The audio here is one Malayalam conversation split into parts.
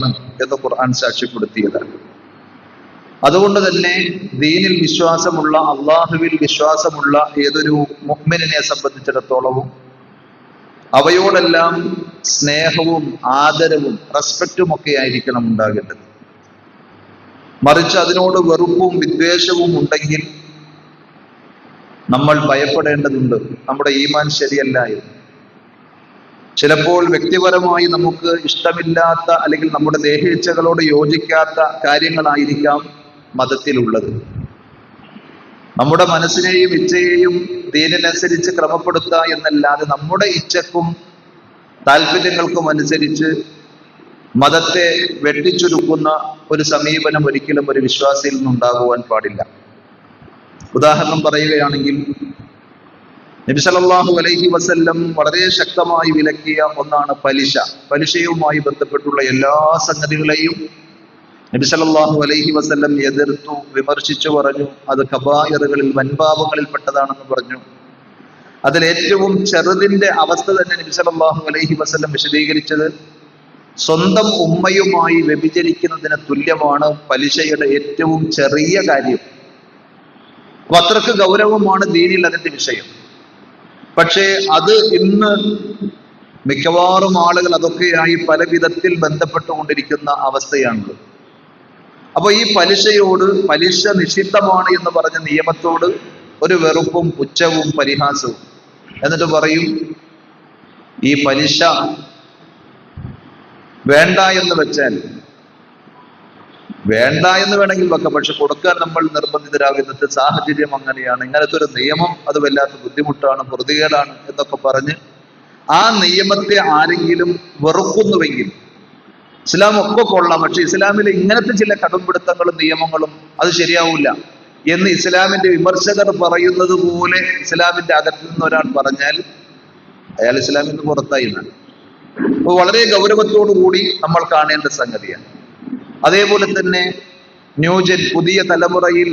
എന്ന് ഖുർആൻ സാക്ഷ്യപ്പെടുത്തിയതാണ്. അതുകൊണ്ട് തന്നെ ദീനിൽ വിശ്വാസമുള്ള, അള്ളാഹുവിൽ വിശ്വാസമുള്ള ഏതൊരു മുഅ്മിനിനെ സംബന്ധിച്ചിടത്തോളവും അവയോടെല്ലാം സ്നേഹവും ആദരവും റെസ്പെക്റ്റും ഒക്കെ ആയിരിക്കണം ഉണ്ടാകേണ്ടത്. മറിച്ച് അതിനോട് വെറുപ്പും വിദ്വേഷവും ഉണ്ടെങ്കിൽ നമ്മൾ ഭയപ്പെടേണ്ടതുണ്ട്, നമ്മുടെ ഈമാൻ ശരിയല്ല എന്ന്. ചിലപ്പോൾ വ്യക്തിപരമായി നമുക്ക് ഇഷ്ടമില്ലാത്ത അല്ലെങ്കിൽ നമ്മുടെ ദേഹേച്ഛകളോട് യോജിക്കാത്ത കാര്യങ്ങളായിരിക്കാം മതത്തിലുള്ളത്. നമ്മുടെ മനസ്സിനെയും ഇച്ഛയെയും ദീനിനനുസരിച്ച് ക്രമപ്പെടുത്തുക എന്നല്ലാതെ നമ്മുടെ ഇച്ഛക്കും താല്പര്യങ്ങൾക്കും അനുസരിച്ച് മതത്തെ വെട്ടിച്ചുരുക്കുന്ന ഒരു സമീപനം ഒരിക്കലും ഒരു വിശ്വാസിയിൽ നിന്നുണ്ടാകുവാൻ പാടില്ല. ഉദാഹരണം പറയുകയാണെങ്കിൽ, നബി സല്ലല്ലാഹു അലൈഹി വസല്ലം വളരെ ശക്തമായി വിലക്കിയ ഒന്നാണ് പലിശ. പലിശയുമായി ബന്ധപ്പെട്ടുള്ള എല്ലാ സംഗതികളെയും നബി സല്ലല്ലാഹു അലൈഹി വസല്ലം എതിർത്തു, വിമർശിച്ചു പറഞ്ഞു. അത് കബായിറുകളിൽ, വൻപാപങ്ങളിൽ പെട്ടതാണെന്ന് പറഞ്ഞു. അതിലേറ്റവും ചെറുതിന്റെ അവസ്ഥ തന്നെ നബി സല്ലല്ലാഹു അലൈഹി വസല്ലം വിശദീകരിച്ചത് സ്വന്തം ഉമ്മയുമായി വ്യഭിചരിക്കുന്നതിന് തുല്യമാണ് പലിശയുടെ ഏറ്റവും ചെറിയ കാര്യം. അപ്പൊ അത്രക്ക് ഗൗരവമാണ് ദീനിൽ അതിന്റെ വിഷയം. പക്ഷേ അത് ഇന്ന് മിക്കവാറും ആളുകൾ അതൊക്കെയായി പല വിധത്തിൽ ബന്ധപ്പെട്ടുകൊണ്ടിരിക്കുന്ന അവസ്ഥയാണുള്ളത്. അപ്പൊ ഈ പലിശയോട്, പലിശ നിഷിദ്ധമാണ് എന്ന് പറഞ്ഞ നിയമത്തോട് ഒരു വെറുപ്പും പുച്ഛവും പരിഹാസവും. എന്നിട്ട് പറയും ഈ പലിശ വേണ്ട എന്ന് വെച്ചാൽ വേണ്ട എന്ന് വേണമെങ്കിൽ വെക്കാം, പക്ഷെ കൊടുക്കാൻ നമ്മൾ നിർബന്ധിതരാകുന്നത് സാഹചര്യം അങ്ങനെയാണ്, ഇങ്ങനത്തെ ഒരു നിയമം അത് വല്ലാത്ത ബുദ്ധിമുട്ടാണ്, പ്രതികേടാണ് എന്നൊക്കെ പറഞ്ഞ് ആ നിയമത്തെ ആരെങ്കിലും വെറുക്കുന്നുവെങ്കിൽ, ഇസ്ലാം ഒക്കെ കൊള്ളാം, പക്ഷെ ഇസ്ലാമിലെ ഇങ്ങനത്തെ ചില കടുംപിടുത്തങ്ങളും നിയമങ്ങളും അത് ശരിയാവില്ല എന്ന് ഇസ്ലാമിന്റെ വിമർശകർ പറയുന്നത് പോലെ ഇസ്ലാമിന്റെ അകത്തു നിന്ന് ഒരാൾ പറഞ്ഞാൽ അയാൾ ഇസ്ലാമിൽ നിന്ന് പുറത്തായി എന്നാണ്. അപ്പോൾ വളരെ ഗൗരവത്തോടു കൂടി നമ്മൾ കാണേണ്ട സംഗതിയാണ്. അതേപോലെ തന്നെ ന്യൂജൻ, പുതിയ തലമുറയിൽ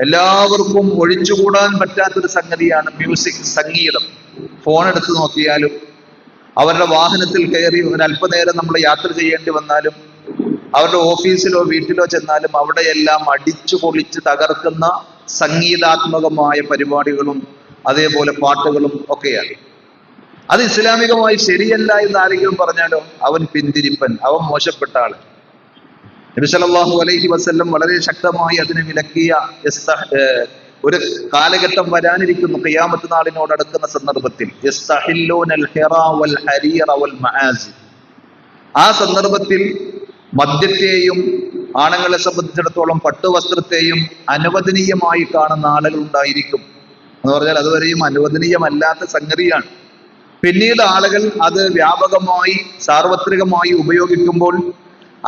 എല്ലാവർക്കും ഒഴിച്ചുകൂടാൻ പറ്റാത്തൊരു സംഗതിയാണ് മ്യൂസിക്, സംഗീതം. ഫോൺ എടുത്ത് നോക്കിയാലും, അവരുടെ വാഹനത്തിൽ കയറി ഒരല്പനേരം നമ്മൾ യാത്ര ചെയ്യേണ്ടി വന്നാലും, അവരുടെ ഓഫീസിലോ വീട്ടിലോ ചെന്നാലും അവിടെയെല്ലാം അടിച്ചു പൊളിച്ച് തകർക്കുന്ന സംഗീതാത്മകമായ പരിപാടികളും അതേപോലെ പാട്ടുകളും ഒക്കെയാണ്. അത് ഇസ്ലാമികമായി ശരിയല്ല എന്ന് ആരെങ്കിലും പറഞ്ഞാലോ അവൻ പിന്തിരിപ്പൻ, അവൻ മോശപ്പെട്ട ആള്. നബി സല്ലല്ലാഹു അലൈഹി വസല്ലം വളരെ ശക്തമായി അതിനെ വിലക്കിയ ഒരു കാലഘട്ടം വരാനിരിക്കുന്നു, ഖിയാമത്ത് നാളിനോട് അടുക്കുന്ന സന്ദർഭത്തിൽ. ആ സന്ദർഭത്തിൽ മദ്യത്തെയും ആണുങ്ങളെ സംബന്ധിച്ചിടത്തോളം പട്ടുവസ്ത്രത്തെയും അനുവദനീയമായി കാണുന്ന ആളുകൾ ഉണ്ടായിരിക്കും. എന്ന് പറഞ്ഞാൽ അതുവരെയും അനുവദനീയമല്ലാത്ത സംഗതിയാണ്. പിന്നീട് ആളുകൾ അത് വ്യാപകമായി സാർവത്രികമായി ഉപയോഗിക്കുമ്പോൾ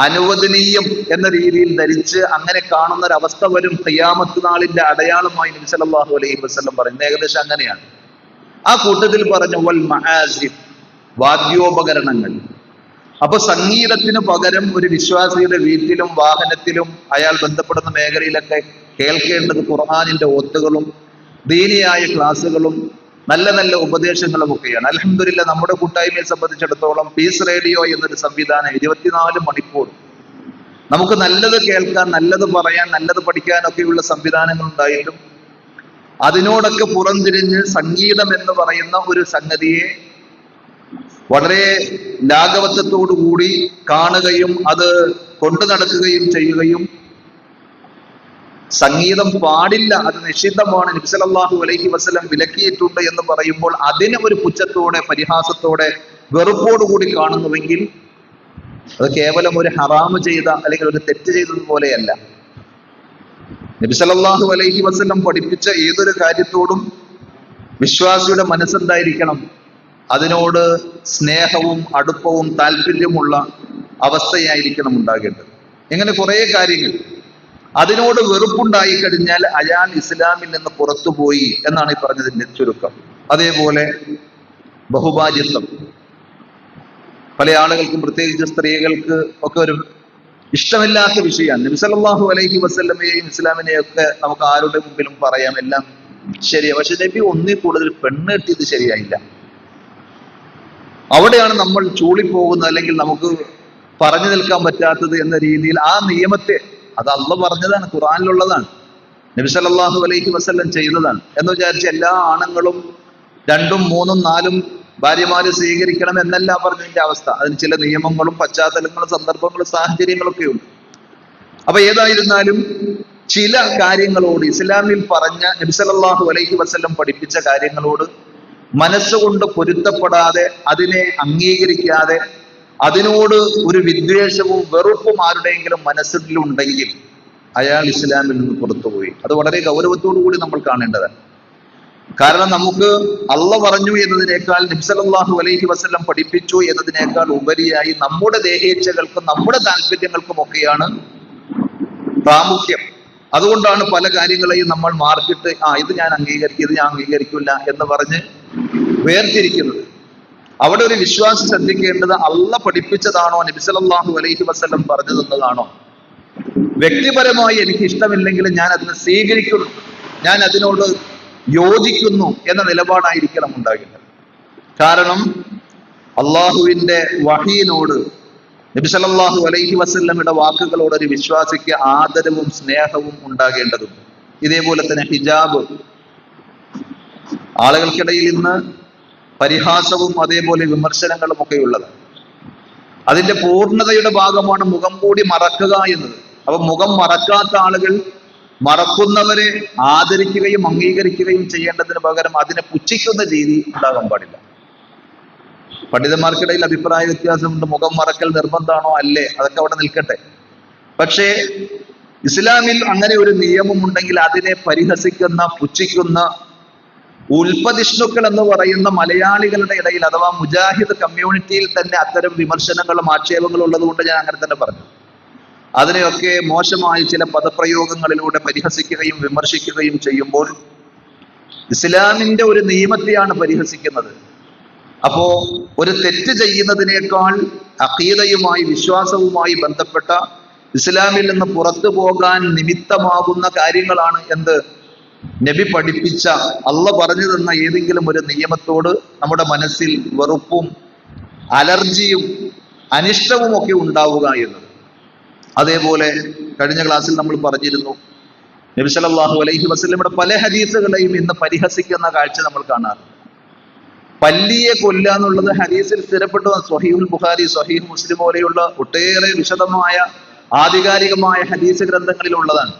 അനുവദനീയം എന്ന രീതിയിൽ ധരിച്ച് അങ്ങനെ കാണുന്ന ഒരവസ്ഥ വരും. ഖിയാമത്ത് നാളിന്റെ അടയാളമായി നബി സല്ലല്ലാഹു അലൈഹി വസല്ലം പറയുന്നത് ഏകദേശം അങ്ങനെയാണ്. ആ കൂട്ടത്തിൽ പറഞ്ഞു വൽ മആസിഫ്, വാദ്യോപകരണങ്ങൾ. അപ്പൊ സംഗീതത്തിന് പകരം ഒരു വിശ്വാസിയുടെ വീട്ടിലും വാഹനത്തിലും അയാൾ ബന്ധപ്പെടുന്ന മേഖലയിലൊക്കെ കേൾക്കേണ്ടത് ഖുർആനിന്റെ ഓത്തുകളും ദീനിയായ ക്ലാസ്സുകളും നല്ല നല്ല ഉപദേശങ്ങളും ഒക്കെയാണ്. അൽഹംദുലില്ലാഹ്, നമ്മുടെ കൂട്ടായ്മയെ സംബന്ധിച്ചിടത്തോളം പീസ് റേഡിയോ എന്നൊരു സംവിധാനം 24 മണിക്കൂർ നമുക്ക് നല്ലത് കേൾക്കാൻ, നല്ലത് പറയാൻ, നല്ലത് പഠിക്കാനൊക്കെയുള്ള സംവിധാനങ്ങൾ ഉണ്ടായിട്ടും അതിനോടൊക്കെ പുറംതിരിഞ്ഞ് സംഗീതം എന്ന് പറയുന്ന ഒരു സംഗതിയെ വളരെ ലാഘവത്വത്തോടു കൂടി കാണുകയും അത് കൊണ്ടു നടക്കുകയും ചെയ്യുകയും, സംഗീതം പാടില്ല, അത് നിഷിദ്ധമാണ്, നബി സല്ലല്ലാഹു അലൈഹി വസല്ലം വിലക്കിയിട്ടുണ്ട് എന്ന് പറയുമ്പോൾ അതിനെ ഒരു പുച്ഛത്തോടെ, പരിഹാസത്തോടെ, വെറുപ്പോടുകൂടി കാണുന്നുവെങ്കിൽ അത് കേവലം ഒരു ഹറാമ് ചെയ്ത അല്ലെങ്കിൽ ഒരു തെറ്റ് ചെയ്തതുപോലെയല്ല. നബി സല്ലല്ലാഹു അലൈഹി വസല്ലം പഠിപ്പിച്ച ഏതൊരു കാര്യത്തോടും വിശ്വാസിയുടെ മനസ്സെന്തായിരിക്കണം? അതിനോട് സ്നേഹവും അടുപ്പവും താല്പര്യമുള്ള അവസ്ഥയായിരിക്കണം ഉണ്ടാകേണ്ടത്. ഇങ്ങനെ കുറെ കാര്യങ്ങൾ. അതിനോട് വെറുപ്പുണ്ടായി കഴിഞ്ഞാൽ അയാൾ ഇസ്ലാമിൽ നിന്ന് പുറത്തുപോയി എന്നാണ് ഈ പറഞ്ഞതിന്റെ ചുരുക്കം. അതേപോലെ ബഹുഭാര്യത്വം പല ആളുകൾക്കും, പ്രത്യേകിച്ച് സ്ത്രീകൾക്ക് ഒക്കെ ഒരു ഇഷ്ടമില്ലാത്ത വിഷയമാണ്. നബി സല്ലല്ലാഹു അലൈഹി വസല്ലമയെയും ഇസ്ലാമിനെയും ഒക്കെ നമുക്ക് ആരുടെ മുമ്പിലും പറയാം, എല്ലാം ശരിയാണ്. പക്ഷെ നബി ഒന്നിൽ കൂടുതൽ പെണ്ണ് കെട്ടിയത് ശരിയായില്ല. അവിടെയാണ് നമ്മൾ ചൂളിപ്പോകുന്നത്, അല്ലെങ്കിൽ നമുക്ക് പറഞ്ഞു നിൽക്കാൻ പറ്റാത്തത് എന്ന രീതിയിൽ ആ നിയമത്തെ, അത് അള്ളാഹ് പറഞ്ഞതാണ്, ഖുർആനിലുള്ളതാണ്, നബി സല്ലല്ലാഹു അലൈഹി വസല്ലം ചെയ്തതാണ് എന്ന് വിചാരിച്ച് എല്ലാ ആണുങ്ങളും 2ഉം 3ഉം 4ഉം ഭാര്യമാര് സ്വീകരിക്കണം എന്നല്ല പറഞ്ഞതിന്റെ അവസ്ഥ. അതിന് ചില നിയമങ്ങളും പശ്ചാത്തലങ്ങളും സന്ദർഭങ്ങളും സാഹചര്യങ്ങളൊക്കെ ഉണ്ട്. അപ്പൊ ഏതായിരുന്നാലും ചില കാര്യങ്ങളോട്, ഇസ്ലാമിൽ പറഞ്ഞ നബി സല്ലല്ലാഹു അലൈഹി വസല്ലം പഠിപ്പിച്ച കാര്യങ്ങളോട് മനസ്സുകൊണ്ട് പൊരുത്തപ്പെടാതെ, അതിനെ അംഗീകരിക്കാതെ, അതിനോട് ഒരു വിദ്വേഷവും വെറുപ്പും ആരുടെയെങ്കിലും മനസ്സിലുണ്ടെങ്കിൽ അയാൾ ഇസ്ലാമിൽ നിന്ന് പുറത്തുപോയി. അത് വളരെ ഗൗരവത്തോടു കൂടി നമ്മൾ കാണേണ്ടതാണ്. കാരണം നമുക്ക് അള്ളാഹ് പറഞ്ഞു എന്നതിനേക്കാൾ, നബി സല്ലല്ലാഹു അലൈഹി വസല്ലം പഠിപ്പിച്ചു എന്നതിനേക്കാൾ ഉപരിയായി നമ്മുടെ ദേഹേച്ഛകൾക്കും നമ്മുടെ താല്പര്യങ്ങൾക്കും ഒക്കെയാണ് പ്രാമുഖ്യം. അതുകൊണ്ടാണ് പല കാര്യങ്ങളെയും നമ്മൾ മാർക്കിട്ട് ഇത് ഞാൻ അംഗീകരിക്കും, ഇത് ഞാൻ അംഗീകരിക്കില്ല എന്ന് പറഞ്ഞ് വേർതിരിക്കുന്നത്. അവിടെ ഒരു വിശ്വാസം ശ്രദ്ധിക്കേണ്ടത് അള്ളാഹ് പഠിപ്പിച്ചതാണോ, നബി സല്ലല്ലാഹു അലൈഹി വസല്ലം പറഞ്ഞു തന്നതാണോ. വ്യക്തിപരമായി എനിക്ക് ഇഷ്ടമില്ലെങ്കിൽ ഞാൻ അതിനെ സ്വീകരിക്കുന്നു, ഞാൻ അതിനോട് യോജിക്കുന്നു എന്ന നിലപാടായിരിക്കണം ഉണ്ടാകേണ്ടത്. കാരണം അള്ളാഹുവിന്റെ വഹീനോട്, നബി സല്ലല്ലാഹു അലൈഹി വസല്ലമയുടെ വാക്കുകളോട് ഒരു വിശ്വാസിക്ക് ആദരവും സ്നേഹവും ഉണ്ടാകേണ്ടതുണ്ട്. ഇതേപോലെ തന്നെ ഹിജാബ്, ആളുകൾക്കിടയിൽ ഇന്ന് പരിഹാസവും അതേപോലെ വിമർശനങ്ങളും ഒക്കെ ഉള്ളത്. അതിന്റെ പൂർണ്ണതയുടെ ഭാഗമാണ് മുഖം കൂടി മറക്കുക എന്നത്. അപ്പൊ മുഖം മറക്കാത്ത ആളുകൾ മറക്കുന്നവരെ ആദരിക്കുകയും അംഗീകരിക്കുകയും ചെയ്യേണ്ടതിന് പകരം അതിനെ പുച്ഛിക്കുന്ന രീതി ഉണ്ടാകാൻ പാടില്ല. പണ്ഡിതന്മാർക്കിടയിൽ അഭിപ്രായ വ്യത്യാസമുണ്ട്. മുഖം മറക്കൽ നിർബന്ധമാണോ അല്ലേ, അതൊക്കെ അവിടെ നിൽക്കട്ടെ. പക്ഷേ ഇസ്ലാമിൽ അങ്ങനെ ഒരു നിയമമുണ്ടെങ്കിൽ അതിനെ പരിഹസിക്കുന്ന, പുച്ഛിക്കുന്ന ഉൽപ്പതിഷ്ണുക്കൾ എന്ന് പറയുന്ന മലയാളികളുടെ ഇടയിൽ അഥവാ മുജാഹിദ് കമ്മ്യൂണിറ്റിയിൽ തന്നെ അത്തരം വിമർശനങ്ങളും ആക്ഷേപങ്ങളും ഉള്ളത് കൊണ്ട് ഞാൻ അങ്ങനെ തന്നെ പറഞ്ഞു. അതിനെയൊക്കെ മോശമായ ചില പദപ്രയോഗങ്ങളിലൂടെ പരിഹസിക്കുകയും വിമർശിക്കുകയും ചെയ്യുമ്പോൾ ഇസ്ലാമിന്റെ ഒരു നിയമത്തെയാണ് പരിഹസിക്കുന്നത്. അപ്പോ ഒരു തെറ്റ് ചെയ്യുന്നതിനേക്കാൾ അഖീദയുമായി, വിശ്വാസവുമായി ബന്ധപ്പെട്ട ഇസ്ലാമിൽ നിന്ന് പുറത്തു പോകാൻ നിമിത്തമാകുന്ന കാര്യങ്ങളാണ് എന്ത്, നബി പഠിപ്പിച്ച, അള്ളാഹ് പറഞ്ഞു തന്ന ഏതെങ്കിലും ഒരു നിയമത്തോട് നമ്മുടെ മനസ്സിൽ വെറുപ്പും അലർജിയും അനിഷ്ടവും ഒക്കെ ഉണ്ടാവുക എന്നത്. അതേപോലെ കഴിഞ്ഞ ക്ലാസ്സിൽ നമ്മൾ പറഞ്ഞിരുന്നു, നബി സല്ലല്ലാഹു അലൈഹി വസല്ലമയുടെ പല ഹദീസുകളെയും ഇന്ന് പരിഹസിക്കുന്ന കാഴ്ച നമ്മൾ കാണാറുണ്ട്. പല്ലിയെ കൊല്ലുക എന്നുള്ളത് ഹദീസിൽ സ്ഥിരപ്പെട്ടു. സ്വഹീഹുൽ ബുഖാരി, സ്വഹീഹ് മുസ്ലിം പോലെയുള്ള ഒട്ടേറെ വിശദമായ ആധികാരികമായ ഹദീസ് ഗ്രന്ഥങ്ങളിൽ ഉള്ളതാണ്.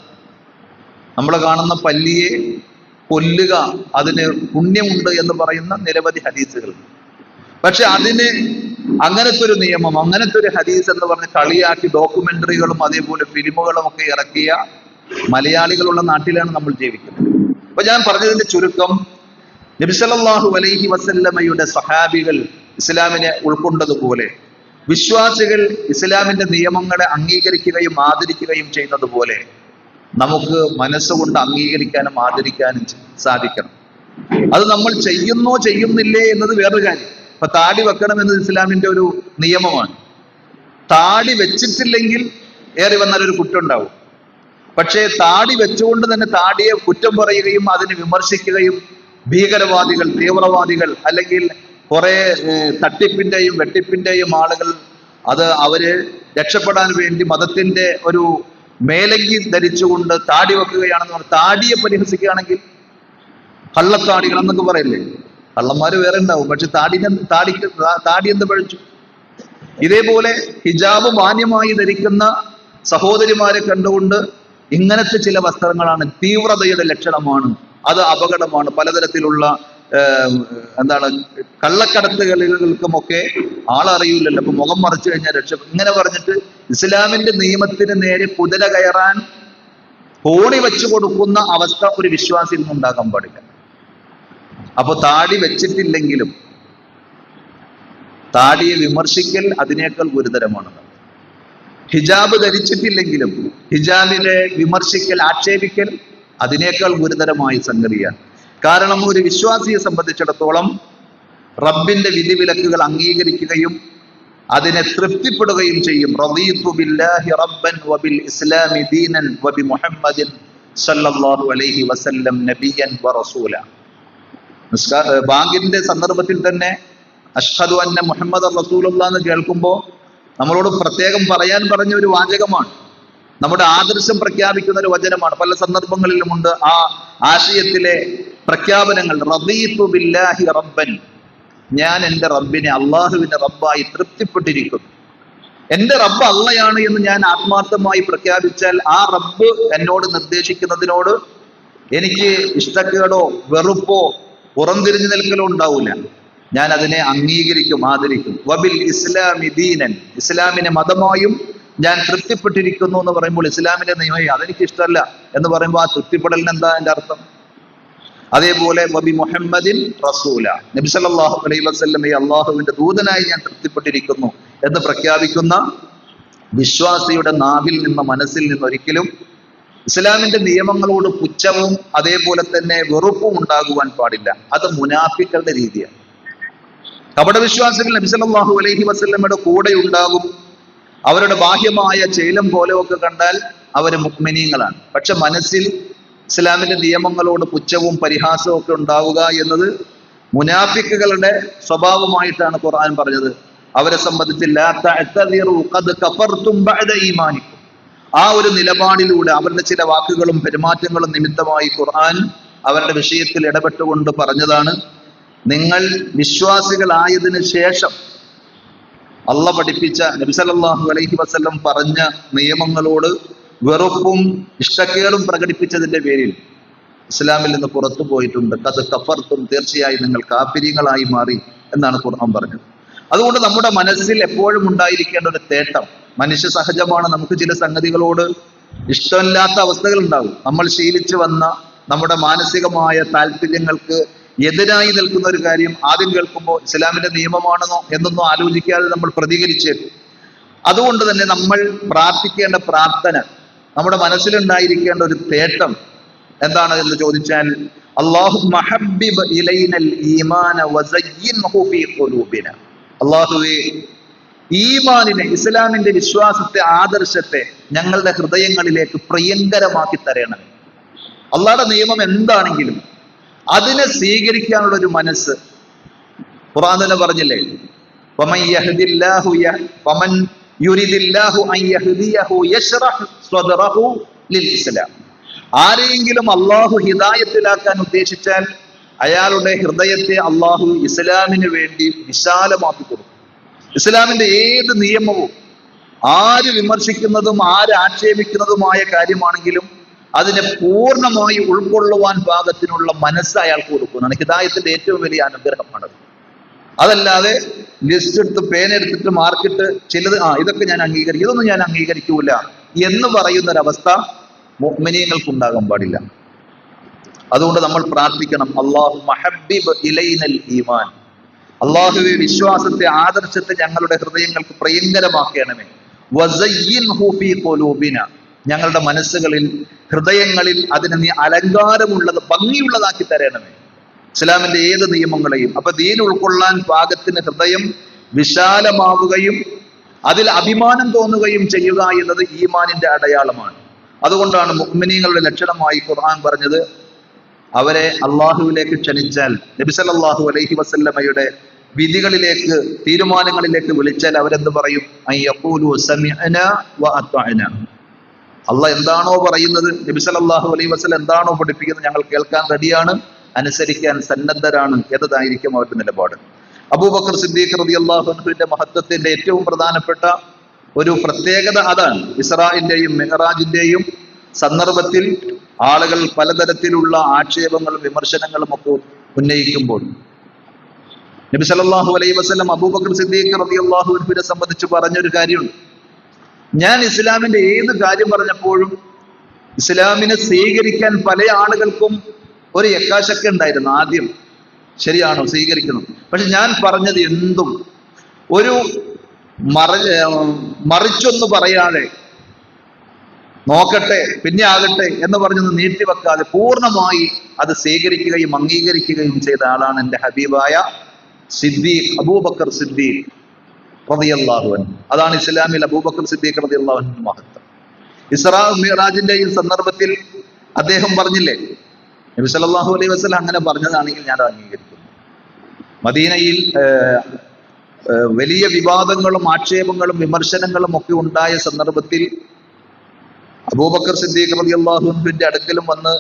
നമ്മൾ കാണുന്ന പല്ലിയെ കൊല്ലുക, അതിന് പുണ്യമുണ്ട് എന്ന് പറയുന്ന നിരവധി ഹദീസുകൾ. പക്ഷെ അതിന് അങ്ങനത്തെ ഒരു നിയമം, അങ്ങനത്തെ ഒരു ഹദീസ് എന്ന് പറഞ്ഞ് കളിയാക്കി ഡോക്യുമെന്ററികളും അതേപോലെ ഫിലിമുകളും ഒക്കെ ഇറക്കിയ മലയാളികളുള്ള നാട്ടിലാണ് നമ്മൾ ജീവിക്കുന്നത്. അപ്പൊ ഞാൻ പറഞ്ഞതിന്റെ ചുരുക്കം, നബി സല്ലല്ലാഹു അലൈഹി വസല്ലമയുടെ സഹാബികൾ ഇസ്ലാമിനെ ഉൾക്കൊണ്ടതുപോലെ വിശ്വാസികൾ ഇസ്ലാമിന്റെ നിയമങ്ങളെ അംഗീകരിക്കുകയും ആദരിക്കുകയും ചെയ്യുന്നതുപോലെ നമുക്ക് മനസ്സുകൊണ്ട് അംഗീകരിക്കാനും ആദരിക്കാനും സാധിക്കണം. അത് നമ്മൾ ചെയ്യുന്നോ ചെയ്യുന്നില്ലേ എന്നത് വേറൊരു കാര്യം. ഇപ്പൊ താടി വെക്കണം എന്നത് ഇസ്ലാമിന്റെ ഒരു നിയമമാണ്. താടി വെച്ചിട്ടില്ലെങ്കിൽ ഏറി വന്നാൽ ഒരു കുറ്റം ഉണ്ടാവും. പക്ഷേ താടി വെച്ചുകൊണ്ട് തന്നെ താടിയെ കുറ്റം പറയുകയും അതിനെ വിമർശിക്കുകയും ഭീകരവാദികൾ, തീവ്രവാദികൾ, അല്ലെങ്കിൽ കുറെ തട്ടിപ്പിന്റെയും വെട്ടിപ്പിന്റെയും ആളുകൾ അത് അവര് രക്ഷപ്പെടാൻ വേണ്ടി മതത്തിന്റെ ഒരു മേലങ്കി ധരിച്ചുകൊണ്ട് താടി വെക്കുകയാണെന്ന് പറഞ്ഞ് താടിയെ പരിഹസിക്കുകയാണെങ്കിൽ, കള്ളത്താടികൾ എന്നൊക്കെ പറയില്ലേ, കള്ളന്മാര് വേറെ ഉണ്ടാവും, പക്ഷെ താടി എന്ത് പഴിച്ചു. ഇതേപോലെ ഹിജാബ് മാന്യമായി ധരിക്കുന്ന സഹോദരിമാരെ കണ്ടുകൊണ്ട് ഇങ്ങനത്തെ ചില വസ്ത്രങ്ങളാണ് തീവ്രതയുടെ ലക്ഷണമാണ്, അത് അപകടമാണ്, പലതരത്തിലുള്ള കള്ളക്കടത്തുകൾക്കുമൊക്കെ ആളറിയില്ലല്ലോ, അപ്പൊ മുഖം മറച്ചു കഴിഞ്ഞാൽ രക്ഷപ്പെടും, ഇങ്ങനെ പറഞ്ഞിട്ട് ഇസ്ലാമിന്റെ നിയമത്തിന് നേരെ കുതിര കയറാൻ കോണി വെച്ചു കൊടുക്കുന്ന അവസ്ഥ ഒരു വിശ്വാസിയിൽ നിന്നും ഉണ്ടാകാൻ പാടില്ല. അപ്പൊ താടി വെച്ചിട്ടില്ലെങ്കിലും താടിയെ വിമർശിക്കൽ അതിനേക്കാൾ ഗുരുതരമാണ്. ഹിജാബ് ധരിച്ചിട്ടില്ലെങ്കിലും ഹിജാബിനെ വിമർശിക്കൽ, ആക്ഷേപിക്കൽ അതിനേക്കാൾ ഗുരുതരമായ സംഗതിയാണ്. കാരണം ഒരു വിശ്വാസിയെ സംബന്ധിച്ചിടത്തോളം റബ്ബിന്റെ വിധിവിലക്കുകൾ അംഗീകരിക്കുകയും അതിനെ തൃപ്തിപ്പെടുകയും ചെയ്യും. റളീതു ബില്ലാഹി റബ്ബൻ വബിൽ ഇസ്ലാമി ദീനൻ വബി മുഹമ്മദിൻ സല്ലല്ലാഹു അലൈഹി വസല്ലം നബിയൻ വറസൂല. ബാങ്കിന്റെ സന്ദർഭത്തിൽ തന്നെ അഷ്ഹദു അന്ന മുഹമ്മദ് റസൂലുള്ളാഹ് എന്ന് കേൾക്കുമ്പോൾ നമ്മളോട് പ്രത്യേകം പറയാൻ പറഞ്ഞ ഒരു വാചകമാണ്, നമ്മുടെ ആദർശം പ്രഖ്യാപിക്കുന്ന ഒരു വചനമാണ്. പല സന്ദർഭങ്ങളിലുമുണ്ട് ആ ആശയത്തിലെ പ്രഖ്യാപനങ്ങൾ. റദീതു ബില്ലാഹി റബ്ബൻ, ഞാൻ എൻ്റെ റബ്ബിനെ, അള്ളാഹുവിന്റെ റബ്ബായി തൃപ്തിപ്പെട്ടിരിക്കുന്നു. എൻ്റെ റബ്ബ് അള്ളയാണ് എന്ന് ഞാൻ ആത്മാർത്ഥമായി പ്രഖ്യാപിച്ചാൽ ആ റബ്ബ് എന്നോട് നിർദ്ദേശിക്കുന്നതിനോട് എനിക്ക് ഇഷ്ടക്കേടോ വെറുപ്പോ പുറംതിരിഞ്ഞു നിൽക്കലോ ഉണ്ടാവില്ല. ഞാൻ അതിനെ അംഗീകരിക്കും, ആദരിക്കും. വബിൽ ഇസ്ലാമി ദീനൻ, ഇസ്ലാമിനെ മതമായും ഞാൻ തൃപ്തിപ്പെട്ടിരിക്കുന്നു എന്ന് പറയുമ്പോൾ ഇസ്ലാമിന്റെ നിയമം അതെനിക്ക് ഇഷ്ടമല്ല എന്ന് പറയുമ്പോൾ ആ തൃപ്തിപ്പെടലിന് എന്താ എൻ്റെ അർത്ഥം? അതേപോലെ വബി മുഹമ്മദിൻ റസൂല, നബി സല്ലല്ലാഹു അലൈഹി വസല്ലം അള്ളാഹുവിന്റെ ദൂതനായി ഞാൻ തൃപ്തിപ്പെട്ടിരിക്കുന്നു എന്ന് പ്രഖ്യാപിക്കുന്ന വിശ്വാസിയുടെ നാവിൽ നിന്ന്, മനസ്സിൽ നിന്ന് ഒരിക്കലും ഇസ്ലാമിന്റെ നിയമങ്ങളോട് പുച്ഛവും അതേപോലെ തന്നെ വെറുപ്പും ഉണ്ടാകുവാൻ പാടില്ല. അത് മുനാഫിക്കളുടെ രീതിയാണ്. കപടവിശ്വാസികൾ നബി സല്ലല്ലാഹു അലൈഹി വസല്ലമയുടെ കൂടെ ഉണ്ടാകും. അവരുടെ ബാഹ്യമായ ചേലം പോലെയൊക്കെ കണ്ടാൽ അവർ മുഅ്മിനീങ്ങളാണ്. പക്ഷെ മനസ്സിൽ ഇസ്ലാമിന്റെ നിയമങ്ങളോട് പുച്ഛവും പരിഹാസവും ഒക്കെ ഉണ്ടാവുക എന്നത് മുനാഫിക്കുകളുടെ സ്വഭാവമായിട്ടാണ് ഖുർആൻ പറഞ്ഞത്. അവരെ സംബന്ധിച്ച് ലാ തഅ്തദിറു ഖദ് കഫർതും ബഅദ ഈമാനിക്കും, ആ ഒരു നിലപാടിലൂടെ അവരുടെ ചില വാക്കുകളും പെരുമാറ്റങ്ങളും നിമിത്തമായി ഖുർആൻ അവരുടെ വിഷയത്തിൽ ഇടപെട്ടുകൊണ്ട് പറഞ്ഞതാണ്, നിങ്ങൾ വിശ്വാസികളായതിനു ശേഷം അള്ള പഠിപ്പിച്ച, നബി സല്ലല്ലാഹു അലൈഹി വസല്ലം പറഞ്ഞ നിയമങ്ങളോട് വെറുപ്പും ഇഷ്ടക്കേടും പ്രകടിപ്പിച്ചതിന്റെ പേരിൽ ഇസ്ലാമിൽ നിന്ന് പുറത്തു പോയിട്ടുണ്ട്. അത് കഫർത്തും, തീർച്ചയായും നിങ്ങൾ കാഫിര്യങ്ങളായി മാറി എന്നാണ് ഖുർആൻ പറഞ്ഞത്. അതുകൊണ്ട് നമ്മുടെ മനസ്സിൽ എപ്പോഴും ഉണ്ടായിരിക്കേണ്ട ഒരു തേട്ടം, മനുഷ്യ സഹജമാണ്, നമുക്ക് ചില സംഗതികളോട് ഇഷ്ടമില്ലാത്ത അവസ്ഥകൾ ഉണ്ടാകും. നമ്മൾ ശീലിച്ചു വന്ന നമ്മുടെ മാനസികമായ താല്പര്യങ്ങൾക്ക് എതിരായി നിൽക്കുന്ന ഒരു കാര്യം ആദ്യം കേൾക്കുമ്പോൾ ഇസ്ലാമിന്റെ നിയമമാണെന്നോ എന്നൊന്നും ആലോചിക്കാതെ നമ്മൾ പ്രതികരിച്ചേക്കും. അതുകൊണ്ട് തന്നെ നമ്മൾ പ്രാർത്ഥിക്കേണ്ട പ്രാർത്ഥന, നമ്മുടെ മനസ്സിലുണ്ടായിരിക്കേണ്ട ഒരു തേട്ടം എന്താണ് എന്ന് ചോദിച്ചാൽ, അല്ലാഹുമ്മ ഹബ്ബിബ് ഇലൈനൽ ഈമാന വസയ്യിൻഹു ഫീ ഖുലൂബിന, അല്ലാഹുവേ ഈമാനിനെ, ഇസ്ലാമിന്റെ വിശ്വാസത്തെ, ആദർശത്തെ ഞങ്ങളുടെ ഹൃദയങ്ങളിലേക്ക് പ്രിയങ്കരമാക്കി തരണമേ. അള്ളാഹുടെ നിയമം എന്താണെങ്കിലും അതിനെ സ്വീകരിക്കാനുള്ള ഒരു മനസ്സ്. ഖുർആൻ തന്നെ പറഞ്ഞില്ലേ, വമൻ യഹ്ദില്ലാഹു വമൻ യുരിദില്ലാഹു അൻ യഹ്ദിയഹു യശ്റഹ് സ്വദ്റഹു ലിൽ ഇസ്ലാം, ആരെയെങ്കിലും അള്ളാഹു ഹിദായത്തിലാക്കാൻ ഉദ്ദേശിച്ചാൽ അയാളുടെ ഹൃദയത്തെ അള്ളാഹു ഇസ്ലാമിന് വേണ്ടി വിശാലമാക്കി കൊടുക്കും. ഇസ്ലാമിന്റെ ഏത് നിയമവും ആര് വിമർശിക്കുന്നതും ആര് ആക്ഷേപിക്കുന്നതുമായ കാര്യമാണെങ്കിലും അതിനെ പൂർണ്ണമായി ഉൾക്കൊള്ളുവാൻ പാകത്തിനുള്ള മനസ്സ് അയാൾക്ക് കൊടുക്കുന്നതാണ് ഹിദായത്തിന്റെ ഏറ്റവും വലിയ അനുഗ്രഹമാണത്. അതല്ലാതെ ലിസ്റ്റ് എടുത്ത് പേനെടുത്തിട്ട് മാർക്കിട്ട് ചിലത് ഇതൊക്കെ ഞാൻ അംഗീകരിക്കും, ഇതൊന്നും ഞാൻ അംഗീകരിക്കൂല എന്ന് പറയുന്നൊരവസ്ഥ മുഅ്മിനീങ്ങൾക്ക് ഉണ്ടാകാൻ പാടില്ല. അതുകൊണ്ട് നമ്മൾ പ്രാർത്ഥിക്കണം, അല്ലാഹുമ്മ ഹബ്ബിബ് ഇലൈനൽ ഈമാൻ, അള്ളാഹുവെ വിശ്വാസത്തെ, ആദർശത്തെ ഞങ്ങളുടെ ഹൃദയങ്ങൾക്ക് പ്രിയങ്കരമാക്കണമേ. വസയ്യിൻഹു ഫീ ഖുലൂബിന, ഞങ്ങളുടെ മനസ്സുകളിൽ, ഹൃദയങ്ങളിൽ അതിനെ നീ അലങ്കാരമുള്ളത്, ഭംഗിയുള്ളതാക്കി തരണമേ. ഇസ്ലാമിന്റെ ഏത് നിയമങ്ങളെയും. അപ്പൊ ദീൻ ഉൾക്കൊള്ളാൻ പാകത്തിന് ഹൃദയം വിശാലമാവുകയും അതിൽ അഭിമാനം തോന്നുകയും ചെയ്യുക എന്നത് ഈമാനിന്റെ അടയാളമാണ്. അതുകൊണ്ടാണ് മുഅ്മിനീങ്ങളുടെ ലക്ഷണമായി ഖുർആൻ പറഞ്ഞത്, അവരെ അള്ളാഹുവിലേക്ക് ക്ഷണിച്ചാൽ, നബി സല്ലല്ലാഹു അലൈഹി വസല്ലമയുടെ വിധികളിലേക്ക്, തീരുമാനങ്ങളിലേക്ക് വിളിച്ചാൽ അവരെന്ത് പറയും? അയ്യഖൂലു സമിഅനാ വഅത്വഅനാ, അള്ളാഹ് എന്താണോ പറയുന്നത്, നബി സല്ലല്ലാഹു അലൈഹി വസല്ലം എന്താണോ പഠിപ്പിക്കുന്നത്, ഞങ്ങൾ കേൾക്കാൻ റെഡിയാണ്, അനുസരിക്കാൻ സന്നദ്ധരാണ് എന്നതായിരിക്കും അവരുടെ നിലപാട്. അബൂബക്കർ സിദ്ദീഖ് റളിയല്ലാഹു അൻഹുവിന്റെ മഹത്വത്തിന്റെ ഏറ്റവും പ്രധാനപ്പെട്ട ഒരു പ്രത്യേകത അതാണ്. ഇസ്രാഇന്റെയും മിഅ്റാജിന്റെയും സന്ദർഭത്തിൽ ആളുകൾ പലതരത്തിലുള്ള ആക്ഷേപങ്ങളും വിമർശനങ്ങളും ഒക്കെ ഉന്നയിക്കുമ്പോൾ നബി സല്ലല്ലാഹു അലൈഹി വസല്ലം അബൂബക്കർ സിദ്ദീഖ് റളിയല്ലാഹു അൻഹുവിനെ സംബന്ധിച്ച് പറഞ്ഞൊരു കാര്യമുണ്ട്. ഞാൻ ഇസ്ലാമിന്റെ ഏത് കാര്യം പറഞ്ഞപ്പോഴും ഇസ്ലാമിനെ സ്വീകരിക്കാൻ പല ആളുകൾക്കും ഒരു എക്കാശക്ക ഉണ്ടായിരുന്നു. ആദ്യം ശരിയാണോ, സ്വീകരിക്കണം. പക്ഷെ ഞാൻ പറഞ്ഞത് എന്തും ഒരു മറിച്ചൊന്ന് പറയാതെ, നോക്കട്ടെ പിന്നെ ആകട്ടെ എന്ന് പറഞ്ഞൊന്ന് നീട്ടിവെക്കാതെ പൂർണ്ണമായി അത് സ്വീകരിക്കുകയും അംഗീകരിക്കുകയും ചെയ്ത ആളാണ് എൻ്റെ ഹബീബായ സിദ്ദീഖ്, അബൂബക്കർ സിദ്ദീഖ് റളിയല്ലാഹു അൻഹു. അതാണ് ഇസ്ലാമിൽ അബൂബക്കർ സിദ്ദീഖ് റളിയല്ലാഹു അൻഹു മഹത്വം. ഇസ്രാ മിഅ്റാജിന്റെ ഈ സന്ദർഭത്തിൽ അദ്ദേഹം പറഞ്ഞില്ലേ, നബി സല്ലല്ലാഹു അലൈഹി വസല്ലം അങ്ങനെ പറഞ്ഞതാണെങ്കിൽ ഞാൻ അംഗീകരിക്കുന്നു. മദീനയിൽ വലിയ വിവാദങ്ങളും ആക്ഷേപങ്ങളും വിമർശനങ്ങളും ഒക്കെ ഉണ്ടായ സന്ദർഭത്തിൽ അബൂബക്കർ സിദ്ദീഖ് റളിയല്ലാഹു അൻഹുവിന്റെ അടുക്കലും വന്ന്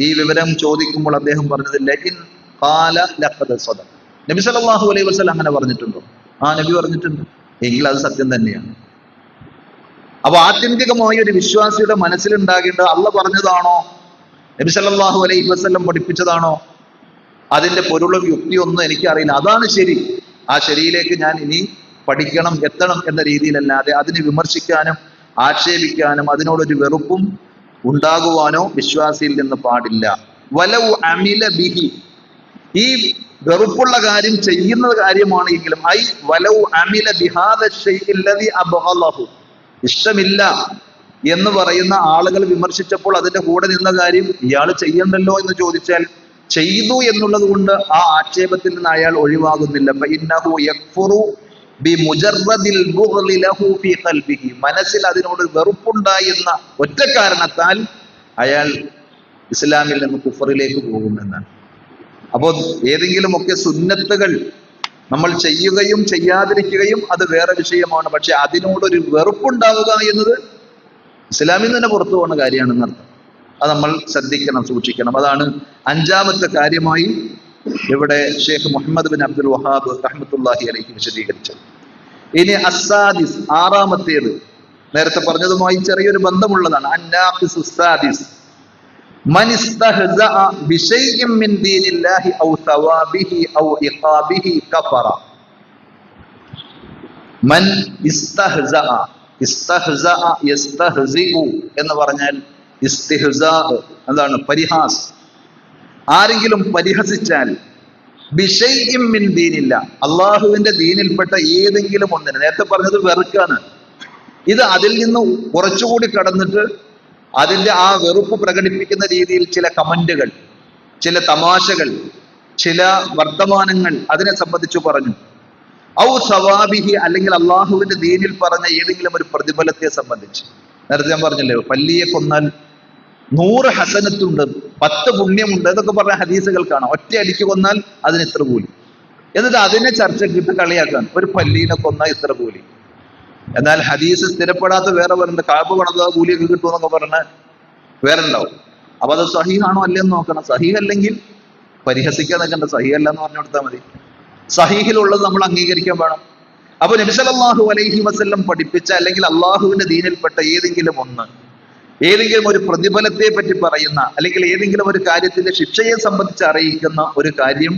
ഈ വിവരം ചോദിക്കുമ്പോൾ അദ്ദേഹം പറഞ്ഞത് ലഇൻ ഖാല ലഖദ് സദഖ. നബി സല്ലല്ലാഹു അലൈഹി വസല്ലം അങ്ങനെ പറഞ്ഞിട്ടുണ്ടോ? ആ, നബി പറഞ്ഞിട്ടുണ്ട്. എങ്കിൽ അത് സത്യം തന്നെയാണ്. അപ്പൊ ആത്യന്തികമായ ഒരു വിശ്വാസിയുടെ മനസ്സിലുണ്ടാകേണ്ടത് അള്ളാഹ് പറഞ്ഞതാണോ, നബി സല്ലല്ലാഹു അലൈഹി വസല്ലം പഠിപ്പിച്ചതാണോ, അതിന്റെ പൊരുളും യുക്തിയൊന്നും എനിക്കറിയില്ല, അതാണ് ശരി, ആ ശരിയിലേക്ക് ഞാൻ ഇനി പഠിക്കണം, എത്തണം എന്ന രീതിയിലല്ലാതെ അതിനെ വിമർശിക്കാനും ആക്ഷേപിക്കാനും അതിനോടൊരു വെറുപ്പും ഉണ്ടാകുവാനോ വിശ്വാസിയിൽ നിന്ന് പാടില്ല. വലൗ അമില ബിഹി, ഈ വെറുപ്പുള്ള കാര്യം ചെയ്യുന്ന കാര്യമാണ് എങ്കിലും ഐ വലൗ അമില ബിഹാദ ശൈഇ അല്ലദി അബ്ഗളഹു, ഇഷ്ടമില്ല എന്ന് പറയുന്ന ആളുകൾ വിമർശിച്ചപ്പോൾ അതിന്റെ കൂടെ നിന്ന കാര്യം ഇയാൾ ചെയ്യണ്ടല്ലോ എന്ന് ചോദിച്ചാൽ ചെയ്തു എന്നുള്ളത് കൊണ്ട് ആ ആക്ഷേപത്തിൽ നിന്ന് അയാൾ ഒഴിവാകുന്നില്ല. ഫഇന്നഹു യക്ഫുറു ബിമുജറദിൽ ബുഗ്ളി ലഹു ഫീ ഖൽബിഹി, മനസ്സിൽ അതിനോട് വെറുപ്പുണ്ടായി എന്ന ഒറ്റ കാരണത്താൽ അയാൾ ഇസ്ലാമിൽ നിന്ന് കുഫറിലേക്ക് പോകുമെന്നാണ്. അപ്പോൾ ഏതെങ്കിലുമൊക്കെ സുന്നത്തുകൾ നമ്മൾ ചെയ്യുകയും ചെയ്യാതിരിക്കുകയും അത് വേറെ വിഷയമാണ്. പക്ഷെ അതിനോടൊരു വെറുപ്പുണ്ടാവുക എന്നത് ഇസ്ലാമിൽ നിന്ന് പുറത്തു പോകുന്ന കാര്യമാണെന്ന് അർത്ഥം. അത് നമ്മൾ ശ്രദ്ധിക്കണം, സൂക്ഷിക്കണം. അതാണ് അഞ്ചാമത്തെ കാര്യമായി ഇവിടെ ഷെയ്ഖ് മുഹമ്മദ് ബിൻ അബ്ദുൽ വഹാബ് റഹ്മത്തുള്ളാഹി അലൈഹി വിശദീകരിച്ചത്. ഇനി അസ്സാദിസ്, ആറാമത്തേത്, നേരത്തെ പറഞ്ഞതുമായി ചെറിയൊരു ബന്ധമുള്ളതാണ്. അന്നാഖിസു സാദിസ് മൻ ഇസ്തഹ്സഅ ബിശൈഇൻ മിൻ ദീനില്ലാഹി ഔ സവാബിഹി ഔ ഇഖാബിഹി കഫറ. മൻ ഇസ്തഹ്സഅ, ഇസ്തഹ്സഅ യസ്തഹ്സിഉ എന്ന് പറഞ്ഞാൽ ഇസ്തിഹ്സാ എന്താണ്? പരിഹാസ്. ആരെങ്കിലും പരിഹസിച്ചാൽ ബിശൈഇൻ മിൻ ദീനില്ല, അള്ളാഹുവിന്റെ ദീനിൽപ്പെട്ട ഏതെങ്കിലും ഒന്നിനെ, നേരത്തെ പറഞ്ഞത് വെറുക്കാണ്, ഇത് അതിൽ നിന്ന് കുറച്ചുകൂടി കടന്നിട്ട് അതിന്റെ ആ വെറുപ്പ് പ്രകടിപ്പിക്കുന്ന രീതിയിൽ ചില കമന്റുകൾ, ചില തമാശകൾ, ചില വർത്തമാനങ്ങൾ അതിനെ സംബന്ധിച്ചു പറഞ്ഞു. ഔ സവാബിഹി, അല്ലെങ്കിൽ അള്ളാഹുവിന്റെ ദീനിൽ പറഞ്ഞ ഏതെങ്കിലും ഒരു പ്രതിഫലത്തെ സംബന്ധിച്ച്. നേരത്തെ ഞാൻ പറഞ്ഞില്ലേ, പല്ലിയെ കൊന്നാൽ 100 ഹസനത്തുണ്ട്, 10 പുണ്യമുണ്ട് എന്നൊക്കെ പറഞ്ഞ ഹദീസുകൾ കാണാം. ഒറ്റ അടിക്ക് കൊന്നാൽ അതിന് ഇത്ര കൂലി. എന്നിട്ട് അതിനെ ചർച്ചക്കിട്ട് കളിയാക്കാൻ, ഒരു പല്ലീനെ കൊന്നാൽ ഇത്ര കൂലി. എന്നാൽ ഹദീസ് സ്ഥിരപ്പെടാത്ത വേറെ പറയുന്നത് കാബ് പണത കൂലിയൊക്കെ കിട്ടുമെന്നൊക്കെ പറഞ്ഞ് വേറെ ഉണ്ടാവും. അപ്പൊ അത് സഹീഹാണോ അല്ലെന്ന് നോക്കണം. സഹീഹ് അല്ലെങ്കിൽ പരിഹസിക്കാൻ നിൽക്കേണ്ട, സഹീഹ് അല്ല എന്ന് പറഞ്ഞു കൊടുത്താൽ മതി. സഹീഹിലുള്ളത് നമ്മൾ അംഗീകരിക്കാൻ വേണം. അപ്പൊ നബി സല്ലല്ലാഹു അലൈഹി വസല്ലം പഠിപ്പിച്ച അല്ലെങ്കിൽ അള്ളാഹുവിന്റെ ദീനിൽപ്പെട്ട ഏതെങ്കിലും ഒന്ന്, ഏതെങ്കിലും ഒരു പ്രതിഫലത്തെ പറ്റി പറയുന്ന, അല്ലെങ്കിൽ ഏതെങ്കിലും ഒരു കാര്യത്തിന്റെ ശിക്ഷയെ സംബന്ധിച്ച് അറിയിക്കുന്ന ഒരു കാര്യം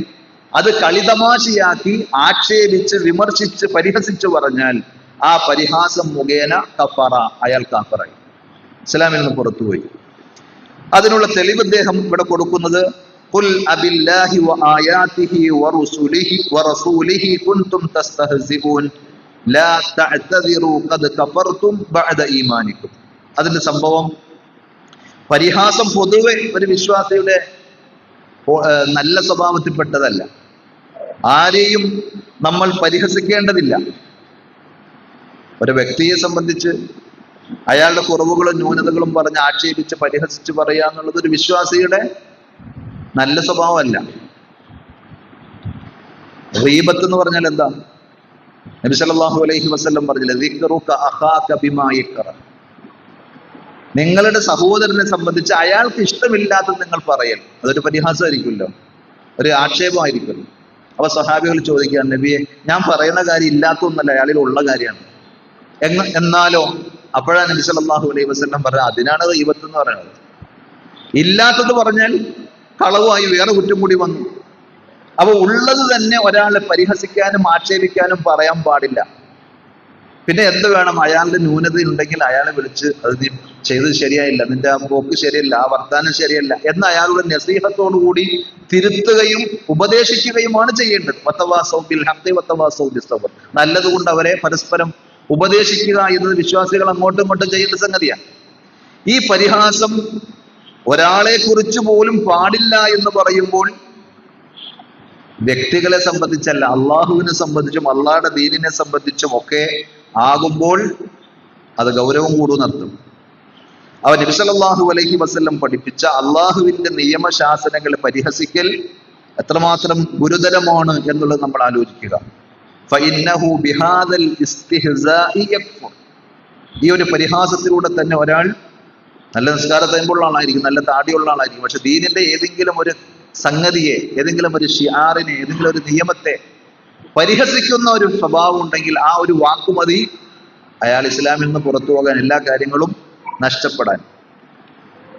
അത് കളിതമാശയാക്കി ആക്ഷേപിച്ച് വിമർശിച്ച് പരിഹസിച്ച് പറഞ്ഞാൽ ആ പരിഹാസം മുഖേന കഫറ, അയാൾ കാഫറായി, ഇസ്ലാമിൽ നിന്ന് പുറത്തുപോയി. അതിനുള്ള തെളിവ് അദ്ദേഹം ഇവിടെ കൊടുക്കുന്നത് ഖുൽ അബില്ലാഹി വആയാതിഹി വറസുലിഹി വറസൂലിഹി കുൻതും തസ്തഹ്സിഊൻ ലാ തഅ്തദിറു ഖദ് കഫർതും ബഅദ ഈമാനിക്കും. അതിന്റെ സംഭവം, പരിഹാസം പൊതുവെ ഒരു വിശ്വാസിയുടെ നല്ല സ്വഭാവത്തിൽപ്പെട്ടതല്ല. ആരെയും നമ്മൾ പരിഹസിക്കേണ്ടതില്ല. ഒരു വ്യക്തിയെ സംബന്ധിച്ച് അയാളുടെ കുറവുകളും ന്യൂനതകളും പറഞ്ഞ് ആക്ഷേപിച്ച് പരിഹസിച്ച് പറയുക എന്നുള്ളത് ഒരു വിശ്വാസിയുടെ നല്ല സ്വഭാവമല്ല. ഗീബത്ത് എന്ന് പറഞ്ഞാൽ എന്താ? നബി സല്ലല്ലാഹു അലൈഹി വസല്ലം പറഞ്ഞില്ലേ, ദിക്റുക അഖാക ബിമാ യക്റഹ്, നിങ്ങളുടെ സഹോദരനെ സംബന്ധിച്ച് അയാൾക്ക് ഇഷ്ടമില്ലാത്തത് നിങ്ങൾ പറയൽ, അതൊരു പരിഹാസമായിരിക്കുമല്ലോ, ഒരു ആക്ഷേപമായിരിക്കുമല്ലോ. അപ്പൊ സ്വഹാബികൾ ചോദിക്കുകയാണ്, നബിയെ, ഞാൻ പറയുന്ന കാര്യം ഇല്ലാത്തതൊന്നല്ല, അയാളിൽ ഉള്ള കാര്യമാണ്. എന്നാലോ? അപ്പോഴാണ് നബി സല്ലല്ലാഹു അലൈഹി വസല്ലം പറഞ്ഞത്, അതിനാണ് ഗീബത്ത് എന്ന് പറയുന്നത്. ഇല്ലാത്തത് പറഞ്ഞാൽ കളവായി വേറെ കുറ്റം കൂടി വന്നു. അപ്പൊ ഉള്ളത് തന്നെ ഒരാളെ പരിഹസിക്കാനും ആക്ഷേപിക്കാനും പറയാൻ പാടില്ല. പിന്നെ എന്ത് വേണം? അയാളുടെ ന്യൂനത ഉണ്ടെങ്കിൽ അയാളെ വിളിച്ച് അത് നീ ചെയ്തത് ശരിയായില്ല, നിന്റെ ആ പോക്ക് ശരിയല്ല, ആ വർത്താനം ശരിയല്ല എന്ന് അയാളുടെ നസീഹത്തോടു കൂടി തിരുത്തുകയും ഉപദേശിക്കുകയുമാണ് ചെയ്യേണ്ടത്. വതവാസൗ ബിൽ ഹഖ് വതവാസൗ ബിസ്സബ്ർ, നല്ലതുകൊണ്ട് അവരെ പരസ്പരം ഉപദേശിക്കുക എന്നത് വിശ്വാസികൾ അങ്ങോട്ടും ഇങ്ങോട്ടും ചെയ്യുന്ന സംഗതിയാണ്. ഈ പരിഹാസം ഒരാളെ കുറിച്ച് പോലും പാടില്ല എന്ന് പറയുമ്പോൾ വ്യക്തികളെ സംബന്ധിച്ചല്ല, അള്ളാഹുവിനെ സംബന്ധിച്ചും അള്ളാഹുടെ ദീനിനെ സംബന്ധിച്ചും ഒക്കെ ആകുമ്പോൾ അത് ഗൗരവം കൂടുന്നർത്ഥം. അവൻ നബി സല്ലല്ലാഹു അലൈഹി വസല്ലം പഠിപ്പിച്ച അള്ളാഹുവിന്റെ നിയമശാസനങ്ങളെ പരിഹസിക്കൽ എത്രമാത്രം ഗുരുതരമാണ് എന്നുള്ളത് നമ്മൾ ആലോചിക്കുക. ഫഇന്നഹു ബിഹാദൽ ഇസ്തിഹ്സാഇ യക്ഫുർ. ഈ ഒരു പരിഹാസത്തിലൂടെ തന്നെ ഒരാൾ നല്ല നിസ്കാരത്തയമ്പുള്ള ആളായിരിക്കും, നല്ല താടിയുള്ള ആളായിരിക്കും, പക്ഷെ ദീനിന്റെ ഏതെങ്കിലും ഒരു സംഗതിയെ, ഏതെങ്കിലും ഒരു ഷിആറിനെ, ഏതെങ്കിലും ഒരു നിയമത്തെ പരിഹസിക്കുന്ന ഒരു സ്വഭാവം ഉണ്ടെങ്കിൽ ആ ഒരു വാക്കുമതി അയാൾ ഇസ്ലാമിൽ നിന്ന് പുറത്തു പോകാൻ, എല്ലാ കാര്യങ്ങളും നഷ്ടപ്പെടാൻ.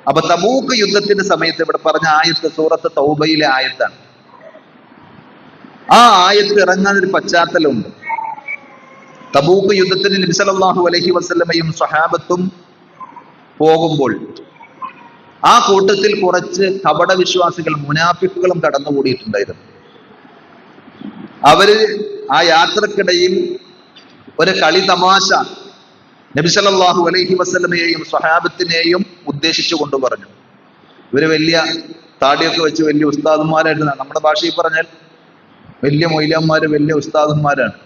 അപ്പൊ തബൂക്ക് യുദ്ധത്തിന്റെ സമയത്ത് ഇവിടെ പറഞ്ഞ ആയത്ത് സൂറത്ത് തൗബയിലെ ആയത്താണ്. ആ ആയത്ത് ഇറങ്ങാൻ ഒരു പശ്ചാത്തലമുണ്ട്. തബൂക്ക് യുദ്ധത്തിന് നബി സല്ലല്ലാഹു അലൈഹി വസല്ലമയും സ്വഹാബത്തും പോകുമ്പോൾ ആ കൂട്ടത്തിൽ കുറച്ച് കപട വിശ്വാസികൾ, മുനാഫിക്കുകളും കടന്നുകൂടിയിട്ടുണ്ടായിരുന്നു. അവര് ആ യാത്രക്കിടയിൽ ഒരു കളി തമാശ നബി സല്ലല്ലാഹു അലൈഹി വസല്ലമയെയും സ്വഹാബത്തിനെയും ഉദ്ദേശിച്ചു കൊണ്ട് പറഞ്ഞു. ഇവര് വലിയ താടിയൊക്കെ വെച്ച് വലിയ ഉസ്താദന്മാരായിരുന്നു. നമ്മുടെ ഭാഷയിൽ പറഞ്ഞാൽ വലിയ മൊയ്ലന്മാര്, വലിയ ഉസ്താദന്മാരാണ്.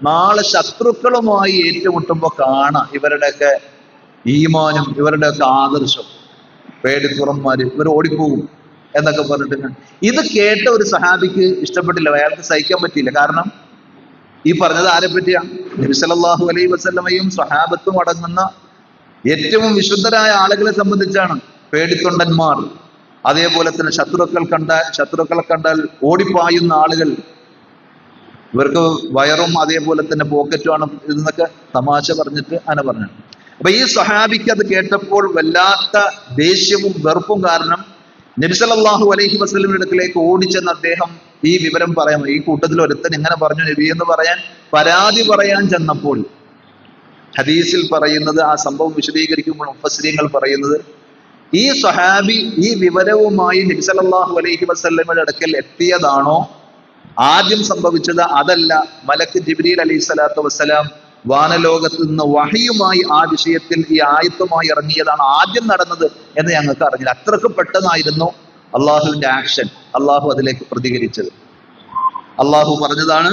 നാളെ ശത്രുക്കളുമായി ഏറ്റുമുട്ടുമ്പോൾ കാണാം ഇവരുടെയൊക്കെ ഈമാനും ഇവരുടെയൊക്കെ ആദർശം. പേടിത്തുറന്മാര്, ഇവർ ഓടിപ്പോകും എന്നൊക്കെ പറഞ്ഞിട്ട് ഇത് കേട്ട ഒരു സഹാബിക്ക് ഇഷ്ടപ്പെട്ടില്ല, അയാൾക്ക് സഹിക്കാൻ പറ്റിയില്ല. കാരണം ഈ പറഞ്ഞത് ആരെ പറ്റിയാ? നബി സല്ലല്ലാഹു അലൈഹി വസല്ലമയും സ്വഹാബത്തും അടങ്ങുന്ന ഏറ്റവും വിശുദ്ധരായ ആളുകളെ സംബന്ധിച്ചാണ്. പേടിത്തൊണ്ടന്മാർ, അതേപോലെ തന്നെ ശത്രുക്കളെ കണ്ടാൽ ഓടിപ്പായുന്ന ആളുകൾ, ഇവർക്ക് വയറും അതേപോലെ തന്നെ പോക്കറ്റുമാണ് എന്നൊക്കെ തമാശ പറഞ്ഞിട്ട് അങ്ങനെ പറഞ്ഞു. അപ്പൊ ഈ സ്വഹാബിക്ക് അത് കേട്ടപ്പോൾ വല്ലാത്ത ദേഷ്യവും വെറുപ്പും കാരണം നബി സല്ലല്ലാഹു അലൈഹി വസല്ലമയുടെ അടുക്കലേക്ക് ഓടിച്ചെന്ന് അദ്ദേഹം ഈ വിവരം പറയാം. ഈ കൂട്ടത്തിൽ ഒരുത്തൻ ഇങ്ങനെ പറഞ്ഞു നബി എന്ന് പറയാൻ, പരാതി പറയാൻ ചെന്നപ്പോൾ ഹദീസിൽ പറയുന്നത്, ആ സംഭവം വിശദീകരിക്കുമ്പോൾ മുഫസ്സിരീങ്ങൾ പറയുന്നത്, ഈ സ്വഹാബി ഈ വിവരവുമായി നബി സല്ലല്ലാഹു അലൈഹി വസല്ലമയുടെ അടുക്കൽ എത്തിയതാണോ ആദ്യം സംഭവിച്ചത്? അതല്ല, മലക്ക് ജിബ്രീൽ അലൈഹി സ്വലാത്തു വസ്സലാം വാനലോകത്ത് നിന്ന് വഹിയുമായി ആ വിഷയത്തിൽ ഈ ആയത്തുമായി ഇറങ്ങിയതാണ് ആദ്യം നടന്നത് എന്ന് ഞങ്ങൾക്ക് അറിഞ്ഞില്ല. അത്രക്ക് പെട്ടെന്നായിരുന്നു അള്ളാഹുവിന്റെ ആക്ഷൻ, അള്ളാഹു അതിലേക്ക് പ്രതികരിച്ചത്. അള്ളാഹു പറഞ്ഞതാണ്,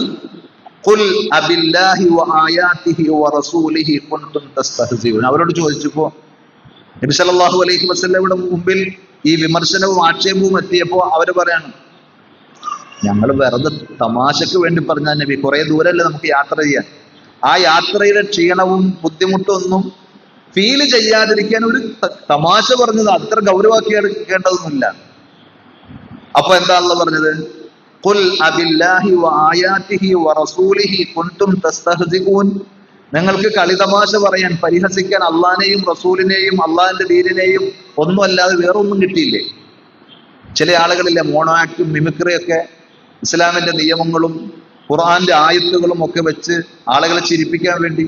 ഖുൽ അബില്ലാഹി വആയാതിഹി വറസൂലിഹി കുൻതും തസ്തഹ്സിഊൻ. അവരോട് ചോദിച്ചപ്പോ നബി സല്ലല്ലാഹു അലൈഹി വസല്ലമയുടെ മുമ്പിൽ ഈ വിമർശനവും ആക്ഷേപവും എത്തിയപ്പോ അവര് പറയാണ്, ഞങ്ങൾ വെറുതെ തമാശക്ക് വേണ്ടി പറഞ്ഞ നബി, കുറെ ദൂരമല്ലേ നമുക്ക് യാത്ര ചെയ്യാൻ, ആ യാത്രയുടെ ക്ഷീണവും ബുദ്ധിമുട്ടും ഒന്നും ഫീൽ ചെയ്യാതിരിക്കാൻ ഒരു തമാശ പറഞ്ഞത് അത്ര ഗൗരവാക്കി എടുക്കേണ്ടതൊന്നുമില്ല. അപ്പൊ എന്താണല്ലോ പറഞ്ഞത്? ഖുൽ അബില്ലാഹി വആയാതിഹി വറസൂലിഹി കുൻതും തസ്തഹ്സിഊൻ. നിങ്ങൾക്ക് കളിതമാശ പറയാൻ, പരിഹസിക്കാൻ അള്ളാഹിനെയും റസൂലിനെയും അള്ളാഹിന്റെ ദീനിനെയും ഒന്നും അല്ലാതെ വേറൊന്നും കിട്ടിയില്ലേ? ചില ആളുകളില്ലേ മോണോ ആക്ടും മിമിക്രിയൊക്കെ ഇസ്ലാമിന്റെ നിയമങ്ങളും ഖുർആന്റെ ആയത്തുകളും ഒക്കെ വെച്ച് ആളുകളെ ചിരിപ്പിക്കാൻ വേണ്ടി.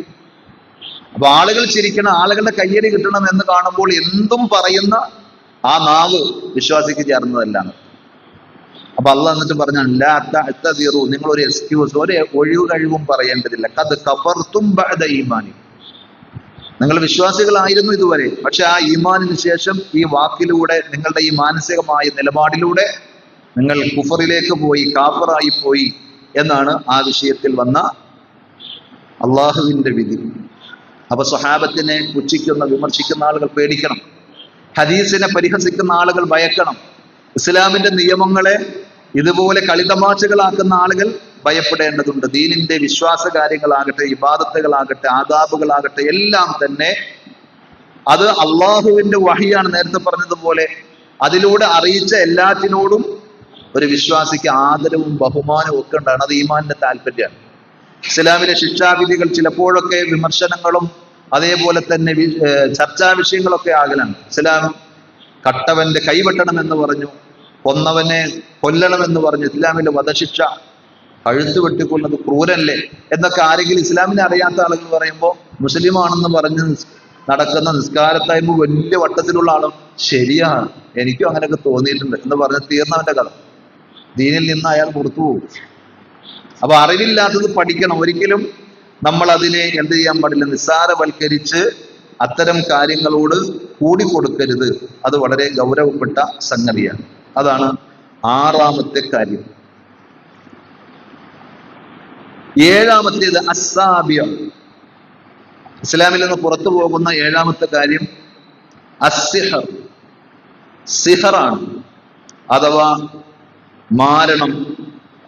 അപ്പൊ ആളുകൾ ചിരിക്കണം, ആളുകളുടെ കയ്യടി കിട്ടണം എന്ന് കാണുമ്പോൾ എന്തും പറയുന്ന ആ നാവ് വിശ്വാസിക്ക് ചേർന്നതല്ലാണ്. അപ്പൊ അള്ളാഹ് എന്നിട്ട് പറഞ്ഞു, ലാ തഅ്തദിറു, നിങ്ങൾ ഒരു എക്സ്ക്യൂസ്, ഒരു ഒഴിവ് കഴിവും പറയേണ്ടതില്ല. ഖദ് കഫർതും ബഅദ ഈമാനി, നിങ്ങൾ വിശ്വാസികളായിരുന്നു ഇതുവരെ, പക്ഷെ ആ ഈമാനിന് ശേഷം ഈ വാക്കിലൂടെ, നിങ്ങളുടെ ഈ മാനസികമായ നിലപാടിലൂടെ നിങ്ങൾ കുഫറിലേക്ക് പോയി, കാഫറായി പോയി എന്നാണ് ആ വിഷയത്തിൽ വന്ന അള്ളാഹുവിന്റെ വിധി. അപ്പൊ സ്വഹാബത്തിനെ പുച്ഛിക്കുന്ന, വിമർശിക്കുന്ന ആളുകൾ പേടിക്കണം, ഹദീസിനെ പരിഹസിക്കുന്ന ആളുകൾ ഭയക്കണം, ഇസ്ലാമിന്റെ നിയമങ്ങളെ ഇതുപോലെ കളിതമാശകളാക്കുന്ന ആളുകൾ ഭയപ്പെടേണ്ടതുണ്ട്. ദീനിന്റെ വിശ്വാസ കാര്യങ്ങളാകട്ടെ, ഇബാദത്തുകളാകട്ടെ, ആദാബുകളാകട്ടെ, എല്ലാം തന്നെ അത് അള്ളാഹുവിന്റെ വഹിയാണ്. നേരത്തെ പറഞ്ഞതുപോലെ അതിലൂടെ അറിയിച്ച എല്ലാത്തിനോടും ഒരു വിശ്വാസിക്ക് ആദരവും ബഹുമാനവും ഒക്കെ ഉണ്ടാണ്. അത് ഈമാനിന്റെ താല്പര്യമാണ്. ഇസ്ലാമിലെ ശിക്ഷാവിധികൾ ചിലപ്പോഴൊക്കെ വിമർശനങ്ങളും അതേപോലെ തന്നെ ചർച്ചാ വിഷയങ്ങളൊക്കെ ആകലാണ്. ഇസ്ലാം കട്ടവന്റെ കൈവെട്ടണമെന്ന് പറഞ്ഞു, കൊന്നവനെ കൊല്ലണമെന്ന് പറഞ്ഞു. ഇസ്ലാമിലെ വധശിക്ഷ, കഴുത്ത് വെട്ടിക്കൊള്ളത് ക്രൂരല്ലേ എന്നൊക്കെ ആരെങ്കിലും ഇസ്ലാമിനെ അറിയാത്ത ആളുകൾ പറയുമ്പോൾ മുസ്ലിമാണെന്ന് പറഞ്ഞ് നടക്കുന്ന നിസ്കാരത്തായ്മ വലിയ വട്ടത്തിലുള്ള ആളും ശരിയാണ്, എനിക്കും അങ്ങനെയൊക്കെ തോന്നിയിട്ടുണ്ട് എന്ന് പറഞ്ഞ് തീർന്നവന്റെ കഥ. ദീനിൽ നിന്ന് അയാൾ പുറത്തു പോകും. അപ്പൊ അറിവില്ലാത്തത് പഠിക്കണം. ഒരിക്കലും നമ്മൾ അതിനെ എന്ത് ചെയ്യാൻ പാടില്ല, നിസ്സാരവൽക്കരിച്ച് അത്തരം കാര്യങ്ങളോട് കൂടിക്കൊടുക്കരുത്. അത് വളരെ ഗൗരവപ്പെട്ട സംഗതിയാണ്. അതാണ് ആറാമത്തെ കാര്യം. ഏഴാമത്തേത് അസ്സാബിയ, ഇസ്ലാമിൽ നിന്ന് പുറത്തു പോകുന്ന ഏഴാമത്തെ കാര്യം അസ്സിഹർ, സിഹറാണ്. അഥവാ മാരണം,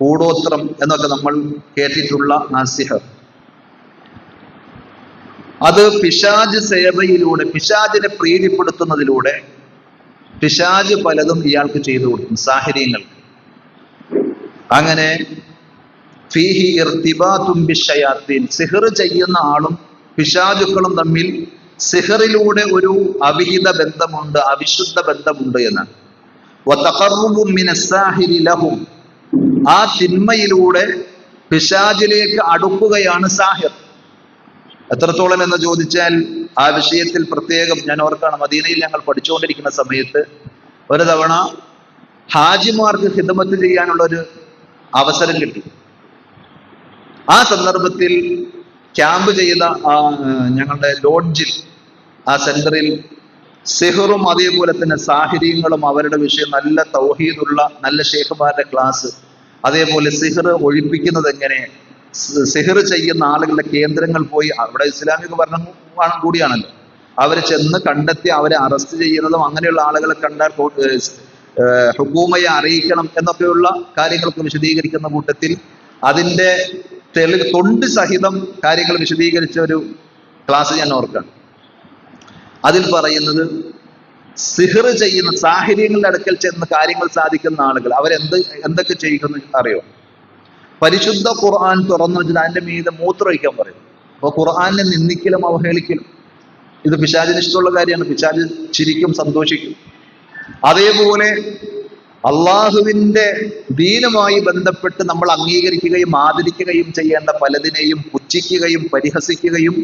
കൂടോത്രം എന്നൊക്കെ നമ്മൾ കേട്ടിട്ടുള്ള ആ സിഹർ, അത് പിശാജ് സേവയിലൂടെ, പിശാജിനെ പ്രീതിപ്പെടുത്തുന്നതിലൂടെ പിശാജ് പലതും ഇയാൾക്ക് ചെയ്തു കൊടുക്കും, സാഹചര്യങ്ങൾക്ക്. അങ്ങനെ ഫീഹി ഇർതിബാതും ബിശയാത്തീൻ, സിഹർ ചെയ്യുന്ന ആളും പിശാചുക്കളും തമ്മിൽ സിഹറിലൂടെ ഒരു അവിഹിത ബന്ധമുണ്ട്, അവിശുദ്ധ ബന്ധമുണ്ട് എന്നാണ്. വതഖർറുബു മിനസ്സാഹിരി ലഹും, ആ തിന്മയിലൂടെ പിശാചിലേക്ക് അടുക്കുകയാണ് സാഹിർ. എത്രത്തോളം എന്ന് ചോദിച്ചാൽ ആ വിഷയത്തിൽ പ്രത്യേകം ഞാൻ ഓർക്കാണ്, മദീനയിൽ ഞങ്ങൾ പഠിച്ചുകൊണ്ടിരിക്കുന്ന സമയത്ത് ഒരു തവണ ഹാജിമാർക്ക് ഖിദ്മത്ത് ചെയ്യാനുള്ള ഒരു അവസരം കിട്ടി. ആ സന്ദർഭത്തിൽ ക്യാമ്പ് ചെയ്ത ഞങ്ങളുടെ ലോഡ്ജിൽ, ആ സെന്ററിൽ സിഹറും അതേപോലെ തന്നെ സാഹിര്യങ്ങളും അവരുടെ വിഷയം, നല്ല തൗഹീദുള്ള നല്ല ഷേഖുമാരുടെ ക്ലാസ്, അതേപോലെ സിഹർ ഒഴിപ്പിക്കുന്നത് എങ്ങനെ, സിഹർ ചെയ്യുന്ന ആളുകളുടെ കേന്ദ്രങ്ങൾ പോയി, അവിടെ ഇസ്ലാമിക ഭരണം കൂടിയാണല്ലോ, അവരെ ചെന്ന് കണ്ടെത്തി അവരെ അറസ്റ്റ് ചെയ്യുന്നതും അങ്ങനെയുള്ള ആളുകളെ കണ്ടാൽ ഹുക്കൂമയെ അറിയിക്കണം എന്നൊക്കെയുള്ള കാര്യങ്ങളൊക്കെ വിശദീകരിക്കുന്ന കൂട്ടത്തിൽ അതിന്റെ തൊണ്ട് സഹിതം കാര്യങ്ങൾ വിശദീകരിച്ച ഒരു ക്ലാസ് ഞാൻ ഓർക്കണം. അതിൽ പറയുന്നത്, സിഹർ ചെയ്യുന്ന സാഹചര്യങ്ങളുടെ അടുക്കൽ ചെന്ന് കാര്യങ്ങൾ സാധിക്കുന്ന ആളുകൾ എന്തൊക്കെ ചെയ്യുമെന്ന് അറിയോ? പരിശുദ്ധ ഖുർആൻ തുറന്നു വെച്ചിട്ട് അതിന്റെ മീതെ മൂത്രമൊഴിക്കാൻ പറയും. അപ്പൊ ഖുർആനെ നിന്ദിക്കലും അവഹേളിക്കലും ഇത് പിശാചിന് ഇഷ്ടമുള്ള കാര്യമാണ്. പിശാച് ചിരിക്കും, സന്തോഷിക്കും. അതേപോലെ അള്ളാഹുവിന്റെ ദീനുമായി ബന്ധപ്പെട്ട് നമ്മൾ അംഗീകരിക്കുകയും ആദരിക്കുകയും ചെയ്യേണ്ട പലതിനെയും പുച്ഛിക്കുകയും പരിഹസിക്കുകയും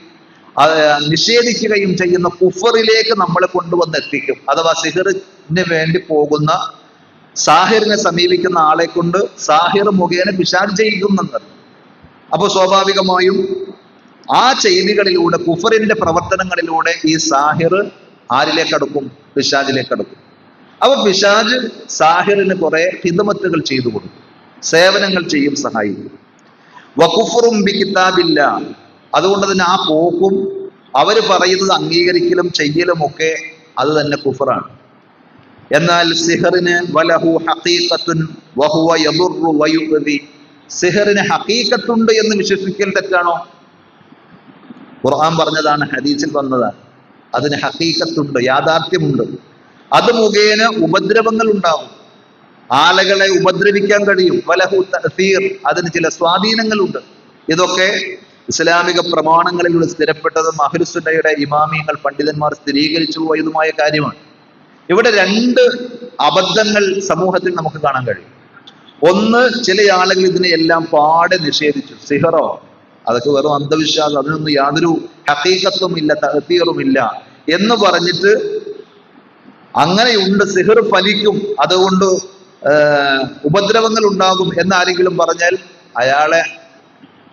നിഷേധിക്കുകയും ചെയ്യുന്ന കുഫറിലേക്ക് നമ്മളെ കൊണ്ടുവന്നെത്തിക്കും. അഥവാ സിഹറിന് വേണ്ടി പോകുന്ന, സാഹിറിനെ സമീപിക്കുന്ന ആളെ കൊണ്ട് സാഹിർ മുഖേന പിശാച് ചെയ്യിക്കുന്നുണ്ട്. അപ്പോൾ സ്വാഭാവികമായും ആ ചെയ്തികളിലൂടെ, കുഫറിന്റെ പ്രവർത്തനങ്ങളിലൂടെ ഈ സാഹിർ ആരിലേക്കടുക്കും? പിശാചിലേക്കടുക്കും. അപ്പൊ പിശാച് സാഹിറിന് കുറെ ഹിദ്മത്തുകൾ ചെയ്തു കൊടുക്കും, സേവനങ്ങൾ ചെയ്യും, സഹായിക്കും. വകുഫറും ബി കിതാബില്ല, അതുകൊണ്ട് തന്നെ ആ പോക്കും അവര് പറയുന്നത് അംഗീകരിക്കലും ചെയ്യലും ഒക്കെ അത് തന്നെ കുഫറാണ്. എന്നാൽ സിഹറിന് വലഹു ഹഖീഖത്തുൻ വഹുവ യദുറു വയുഅദി, സിഹറിന് ഹഖീഖത്തുണ്ട് എന്ന് വിശ്വസിക്കൽ തെറ്റാണോ? ഖുർആൻ പറഞ്ഞതാണ്, ഹദീസിൽ വന്നതാണ്. അതിന് ഹഖീഖത്തുണ്ട്, യാഥാർത്ഥ്യമുണ്ട്. അത് മുഖേന ഉപദ്രവങ്ങൾ ഉണ്ടാവും, ആളുകളെ ഉപദ്രവിക്കാൻ കഴിയും. വലഹു തഅ്സീർ, അതിന് ചില സ്വാധീനങ്ങളുണ്ട്. ഇതൊക്കെ ഇസ്ലാമിക പ്രമാണങ്ങളിലൂടെ സ്ഥിരപ്പെട്ടതും അഹ്ലുസുന്നയുടെ ഇമാമിയങ്ങൾ, പണ്ഡിതന്മാർ സ്ഥിരീകരിച്ചു പോയതുമായ കാര്യമാണ്. ഇവിടെ രണ്ട് അബദ്ധങ്ങൾ സമൂഹത്തിൽ നമുക്ക് കാണാൻ കഴിയും. ഒന്ന്, ചില ആളുകൾ ഇതിനെയെല്ലാം പാടെ നിഷേധിച്ചു. സിഹറോ, അതൊക്കെ വെറും അന്ധവിശ്വാസം, അതിനൊന്നും യാതൊരു ഹഖീഖത്തും ഇല്ല, തഅ്സീറും ഇല്ല എന്ന് പറഞ്ഞിട്ട്, അങ്ങനെയുണ്ട്, സിഹർ ഫലിക്കും, അതുകൊണ്ട് ഉപദ്രവങ്ങൾ ഉണ്ടാകും എന്നാരെങ്കിലും പറഞ്ഞാൽ അയാളെ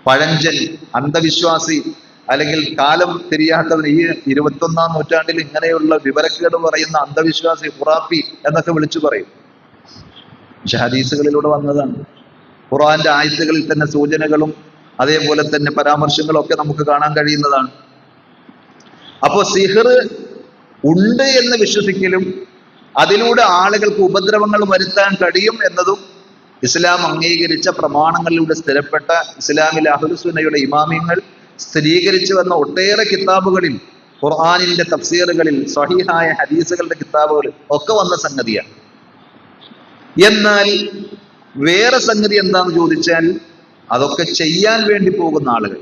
പഴഞ്ചൻ, അന്ധവിശ്വാസി, അല്ലെങ്കിൽ കാലം തിരിയാത്തവൻ, ഈ 21-ാം നൂറ്റാണ്ടിൽ ഇങ്ങനെയുള്ള വിവരക്കേട് പറയുന്ന അന്ധവിശ്വാസി, ഖുറാഫി എന്നൊക്കെ വിളിച്ചു പറയും. പക്ഷെ ഹദീസുകളിലൂടെ വന്നതാണ്. ഖുർആന്റെ ആയത്തുകളിൽ തന്നെ സൂചനകളും അതേപോലെ തന്നെ പരാമർശങ്ങളും ഒക്കെ നമുക്ക് കാണാൻ കഴിയുന്നതാണ്. അപ്പോ സിഹർ ഉണ്ട് എന്ന് വിശ്വസിക്കലും അതിലൂടെ ആളുകൾക്ക് ഉപദ്രവങ്ങൾ വരുത്താൻ കഴിയും എന്നതും ഇസ്ലാം അംഗീകരിച്ച പ്രമാണങ്ങളിലൂടെ സ്ഥിരപ്പെട്ട ഇസ്ലാമിലെ അഹ്ലുസുന്നയുടെ ഇമാമിയങ്ങൾ സ്ഥിരീകരിച്ചു വന്ന ഒട്ടേറെ കിതാബുകളിൽ, ഖുർആനിന്റെ തഫ്സീറുകളിൽ, സ്വഹീഹായ ഹദീസുകളുടെ കിതാബുകളിൽ ഒക്കെ വന്ന സംഗതിയാണ്. എന്നാൽ വേറെ സംഗതി എന്താന്ന് ചോദിച്ചാൽ, അതൊക്കെ ചെയ്യാൻ വേണ്ടി പോകുന്ന ആളുകൾ,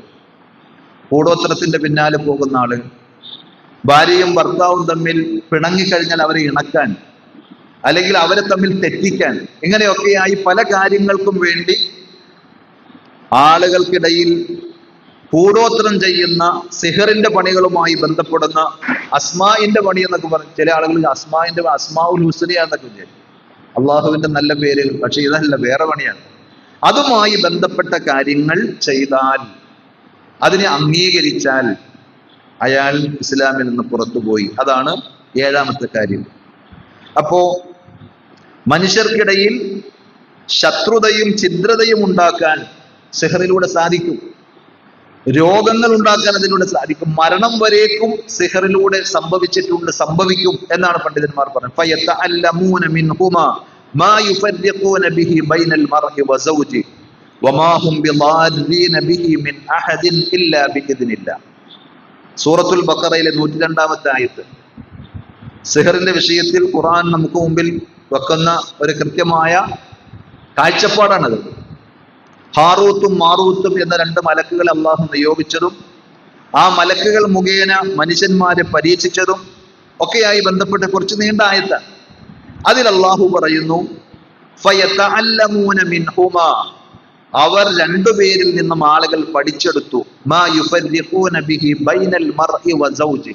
കൂടോത്രത്തിന്റെ പിന്നാലെ പോകുന്ന ആളുകൾ, ഭാര്യയും ഭർത്താവും തമ്മിൽ പിണങ്ങിക്കഴിഞ്ഞാൽ അവരെ ഇണക്കാൻ, അല്ലെങ്കിൽ അവരെ തമ്മിൽ തെറ്റിക്കാൻ, ഇങ്ങനെയൊക്കെയായി പല കാര്യങ്ങൾക്കും വേണ്ടി ആളുകൾക്കിടയിൽ കൂടോത്രം ചെയ്യുന്ന, സിഹറിന്റെ പണികളുമായി ബന്ധപ്പെടുന്ന, അസ്മാഇന്റെ പണി എന്നൊക്കെ പറഞ്ഞു. ചില ആളുകൾ അസ്മാഉൽ ഹുസ്ന എന്നൊക്കെ വിചാരിക്കും, അള്ളാഹുവിന്റെ നല്ല പേരുകൾ. പക്ഷെ ഇതല്ല, വേറെ പണിയാണ്. അതുമായി ബന്ധപ്പെട്ട കാര്യങ്ങൾ ചെയ്താൽ, അതിനെ അംഗീകരിച്ചാൽ അയാൾ ഇസ്ലാമിൽ നിന്ന് പുറത്തുപോയി. അതാണ് ഏഴാമത്തെ കാര്യം. അപ്പോ മനുഷ്യർക്കിടയിൽ ശത്രുതയും ഛിദ്രതയും ഉണ്ടാക്കാൻ സിഹറിലൂടെ സാധിക്കും. രോഗങ്ങൾ ഉണ്ടാക്കാൻ അതിലൂടെ സാധിക്കും. മരണം വരേക്കും സിഹറിലൂടെ സംഭവിച്ചിട്ടുണ്ട്, സംഭവിക്കും എന്നാണ് പണ്ഡിതന്മാർ പറഞ്ഞത്. ഫയതഅല്ലമൂന മിൻഹുമാ മാ യുഫർരിഖൂന ബിഹി ബൈനൽ മർഇ വസൗജി, വമാ ഹും ബിളാദ്ദീന ബിഹി മിൻ അഹദിൻ ഇല്ലാ ബിഇദ്നില്ലാഹ്. സൂറത്തുൽ ബഖറയിലെ 102-ാമത്തെ ആയത്ത്. സിഹറിന്റെ വിഷയത്തിൽ ഖുർആൻ നമുക്ക് മുമ്പിൽ വെക്കുന്ന ഒരു കൃത്യമായ കാഴ്ചപ്പാടാണത്. ഹാറൂത്തും മാറൂത്തും എന്ന 2 മലക്കുകളെ അള്ളാഹു നിയോഗിച്ചതും ആ മലക്കുകൾ മുഖേന മനുഷ്യന്മാരെ പരീക്ഷിച്ചതും ഒക്കെയായി ബന്ധപ്പെട്ട് കുറച്ച് നീണ്ട ആയത്താണ്. അതിൽ അള്ളാഹു പറയുന്നു, ഫയതഅല്ലമൂന മിൻഹുമാ, അവർ 2 പേരിൽ നിന്നും ആളുകൾ പഠിച്ചെടുത്തു, മാ യുഫർരിഖൂന ബിഹി ബൈനൽ മർഇ വസൗജി,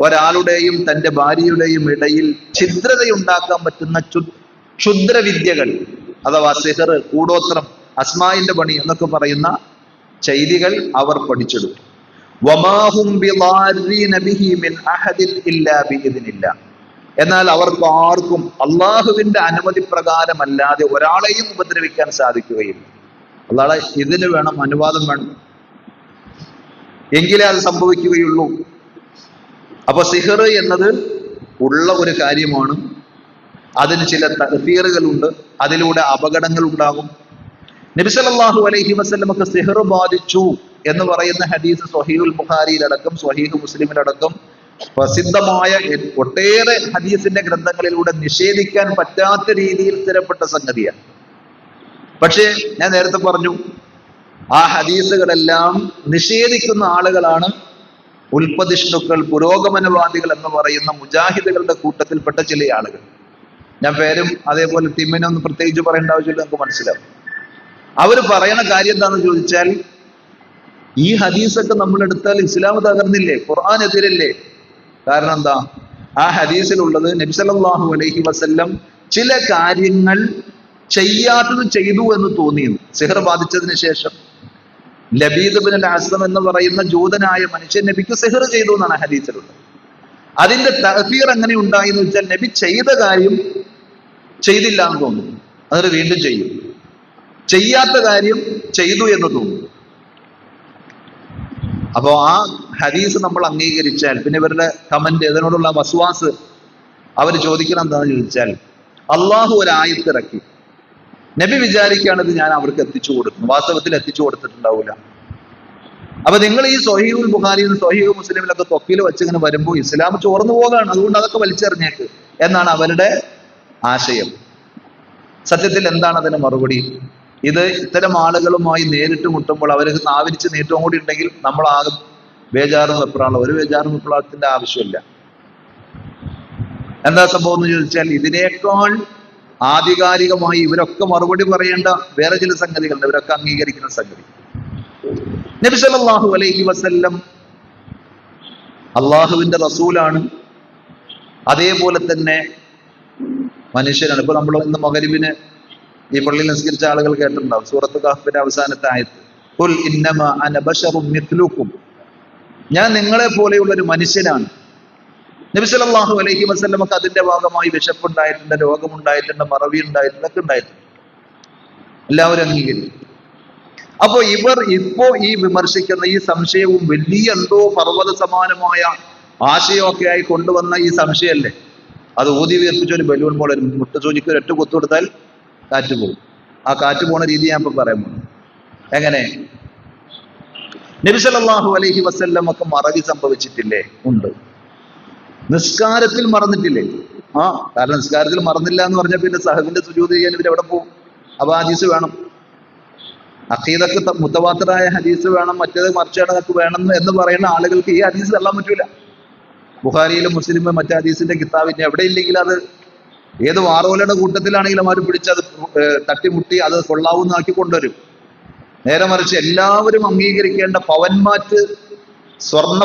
ഒരാളുടെയും തന്റെ ഭാര്യയുടെയും ഇടയിൽ ഛിദ്രതയുണ്ടാക്കാൻ പറ്റുന്ന ക്ഷുദ്രവിദ്യകൾ, അഥവാ സിഹർ, കൂടോത്രം, അസ്മായിന്റെ പണി എന്നൊക്കെ പറയുന്ന ചെയ്തികൾ അവർ പഠിച്ചെടുത്തു. വമാ ഹും ബിളാദ്ദീന ബിഹി മിൻ അഹദിൻ ഇല്ലാ ബിഇദ്നില്ലാഹ്, എന്നാൽ അവർക്ക് ആർക്കും അള്ളാഹുവിന്റെ അനുമതി പ്രകാരമല്ലാതെ ഒരാളെയും ഉപദ്രവിക്കാൻ സാധിക്കുകയില്ല. അല്ലാതെ ഇതിന് വേണം, അനുവാദം വേണം, എങ്കിലേ അത് സംഭവിക്കുകയുള്ളൂ. അപ്പൊ സിഹർ എന്നത് ഉള്ള ഒരു കാര്യമാണ്. അതിന് ചില തഅ്സീറുകളുണ്ട്, അതിലൂടെ അപകടങ്ങൾ ഉണ്ടാകും. നബി സല്ലല്ലാഹു അലൈഹി വസല്ലമക്ക് സിഹർ ബാധിച്ചു എന്ന് പറയുന്ന ഹദീസ് സ്വഹീഹുൽ ബുഖാരിയിലടക്കം സ്വഹീഹ് മുസ്ലിമിലടക്കം പ്രസിദ്ധമായ ഒട്ടേറെ ഹദീസിന്റെ ഗ്രന്ഥങ്ങളിലൂടെ നിഷേധിക്കാൻ പറ്റാത്ത രീതിയിൽ സ്ഥിരപ്പെട്ട സംഗതിയാണ്. പക്ഷേ ഞാൻ നേരത്തെ പറഞ്ഞു, ആ ഹദീസുകളെല്ലാം നിഷേധിക്കുന്ന ആളുകളാണ് ഉൽപ്പതിഷ്ണുക്കൾ, പുരോഗമനവാദികൾ എന്ന് പറയുന്ന മുജാഹിദുകളുടെ കൂട്ടത്തിൽപ്പെട്ട ചില ആളുകൾ. ഞാൻ പേരും അതേപോലെ തിമ്മിനൊന്നും പ്രത്യേകിച്ച് പറയേണ്ട ആവശ്യമില്ല, നമുക്ക് മനസ്സിലാവും. അവർ പറയണ കാര്യം എന്താണെന്ന് ചോദിച്ചാൽ, ഈ ഹദീസൊക്കെ നമ്മൾ എടുത്താൽ ഇസ്ലാം തകർന്നില്ലേ, ഖുർആൻ എതിരല്ലേ? കാരണം എന്താ? ആ ഹദീസിലുള്ളത് നബി സല്ലല്ലാഹു അലൈഹി വസല്ലം ചില കാര്യങ്ങൾ ചെയ്യാത്തത് ചെയ്തു എന്ന് തോന്നിയിരുന്നു. സിഹർ ബാധിച്ചതിന് ശേഷം ലബീദ് ബിൻ അൽ അസ്ലം എന്ന് പറയുന്ന ജൂതനായ മനുഷ്യൻ നബിക്ക് സിഹർ ചെയ്തു എന്നാണ് ഹദീസിലുള്ളത്. അതിന്റെ തഅ്സീർ എങ്ങനെ ഉണ്ടായി എന്ന് വെച്ചാൽ, നബി ചെയ്ത കാര്യം ചെയ്തില്ല എന്ന് തോന്നുന്നു, അതൊരു വീണ്ടും ചെയ്യും. ചെയ്യാത്ത കാര്യം ചെയ്തു എന്ന് തോന്നുന്നു. അപ്പോ ആ ഹദീസ് നമ്മൾ അംഗീകരിച്ചാൽ പിന്നെ ഇവരുടെ കമന്റ്, ഇതിനോടുള്ള വസ്വാസ്, അവർ ചോദിക്കണം എന്താണെന്ന് ചോദിച്ചാൽ, അള്ളാഹു ഒരു ആയത്ത് ഇറക്കി, നബി വിചാരിക്കുകയാണിത് ഞാൻ അവർക്ക് എത്തിച്ചു കൊടുക്കുന്നു, വാസ്തവത്തിൽ എത്തിച്ചു കൊടുത്തിട്ടുണ്ടാവില്ല. അപ്പൊ നിങ്ങൾ ഈ സ്വഹീഹുൽ ബുഖാരിയും സ്വഹീഹ് മുസ്ലിമിലൊക്കെ തൊക്കിൽ വെച്ചിങ്ങനെ വരുമ്പോൾ ഇസ്ലാം ചോർന്നു പോകാണ്, അതുകൊണ്ട് അതൊക്കെ വലിച്ചെറിഞ്ഞേക്ക് എന്നാണ് അവരുടെ ആശയം. സത്യത്തിൽ എന്താണ് അതിന് മറുപടി? ഇത് ഇത്തരം ആളുകളുമായി നേരിട്ട് മുട്ടുമ്പോൾ അവർക്ക് നാവിരിച്ച് നീട്ടവും കൂടി ഉണ്ടെങ്കിൽ നമ്മൾ ആകും ബേജാറും വെപ്രാളം. ഒരു ബേജാറും വെപ്രാളത്തിന്റെ ആവശ്യമില്ല. എന്താ സംഭവം എന്ന് ചോദിച്ചാൽ, ഇതിനേക്കാൾ ആധികാരികമായി ഇവരൊക്കെ മറുപടി പറയേണ്ട വേറെ ചില സംഗതികളുണ്ട്, ഇവരൊക്കെ അംഗീകരിക്കുന്ന സംഗതി. നബി സല്ലല്ലാഹു അലൈഹി വസല്ലം അള്ളാഹുവിന്റെ റസൂലാണ്, അതേപോലെ തന്നെ മനുഷ്യനാണ്. ഇപ്പൊ നമ്മൾ ഇന്ന് മഗ്‌രിബിന് ഈ പള്ളിയിൽ നിസ്കരിച്ച ആളുകൾ കേട്ടിട്ടുണ്ടാവും സൂറത്ത് കഹ്ഫിന്റെ അവസാനത്തെ ആയത്ത്, ഖുൽ ഇന്നമാ അന ബശറും മിത്ലുക്കും, ഞാൻ നിങ്ങളെ പോലെയുള്ള ഒരു മനുഷ്യനാണ്. നബി സല്ലല്ലാഹു അലൈഹി വസല്ലമക്ക് അതിന്റെ ഭാഗമായി വിശപ്പുണ്ടായിട്ടുണ്ട്, രോഗമുണ്ടായിട്ടുണ്ട്, മറവി ഉണ്ടായിട്ടുണ്ട്, ഒക്കെ ഉണ്ടായിട്ടുണ്ട്. എല്ലാവരും അംഗീകരിക്കും. അപ്പോ ഇവർ ഇപ്പോ ഈ വിമർശിക്കുന്ന ഈ സംശയവും വലിയ എന്തോ പർവ്വത സമാനമായ ആശയമൊക്കെ ആയി കൊണ്ടുവന്ന ഈ സംശയമല്ലേ, അത് ഊതി വീർപ്പിച്ച ഒരു ബലൂൺ പോലെ മുട്ടുസൂചിക്ക് ഒരു 8 കുത്തു കൊടുത്താൽ കാറ്റ് പോകും. ആ കാറ്റ് പോണ രീതി ഞാൻ ഇപ്പൊ പറയാൻ പോകുന്നു. എങ്ങനെ? നബി സല്ലല്ലാഹു അലൈഹി വസല്ലം ഒക്കെ മറവി സംഭവിച്ചിട്ടില്ലേ? ഉണ്ട്. നിസ്കാരത്തിൽ മറന്നിട്ടില്ലേ? കാരണം നിസ്കാരത്തിൽ മറന്നില്ല എന്ന് പറഞ്ഞാൽ പിന്നെ സഹബിന്റെ സുജൂദ് ചെയ്യാൻ ഇവർ എവിടെ പോകും? അപ്പൊ ഹദീസ് വേണം, അഖീദക്ക് മുത്തവാത്തിറായ ഹദീസ് വേണം, മറ്റേത് മറിച്ചടക്ക് വേണം എന്ന് പറയുന്ന ആളുകൾക്ക് ഈ ഹദീസ് തള്ളാൻ പറ്റൂല. ബുഖാരിയിലും മുസ്ലിമും മറ്റേ ഹദീസിന്റെ കിതാബിന്റെ എവിടെ ഇല്ലെങ്കിൽ അത് ഏത് വാറോലയുടെ കൂട്ടത്തിലാണെങ്കിലും അവർ പിടിച്ചത് തട്ടിമുട്ടി അത് കൊള്ളാവുന്നാക്കി കൊണ്ടുവരും. നേരെ മറിച്ച് എല്ലാവരും അംഗീകരിക്കേണ്ട പവന്മാറ്റ് സ്വർണ്ണ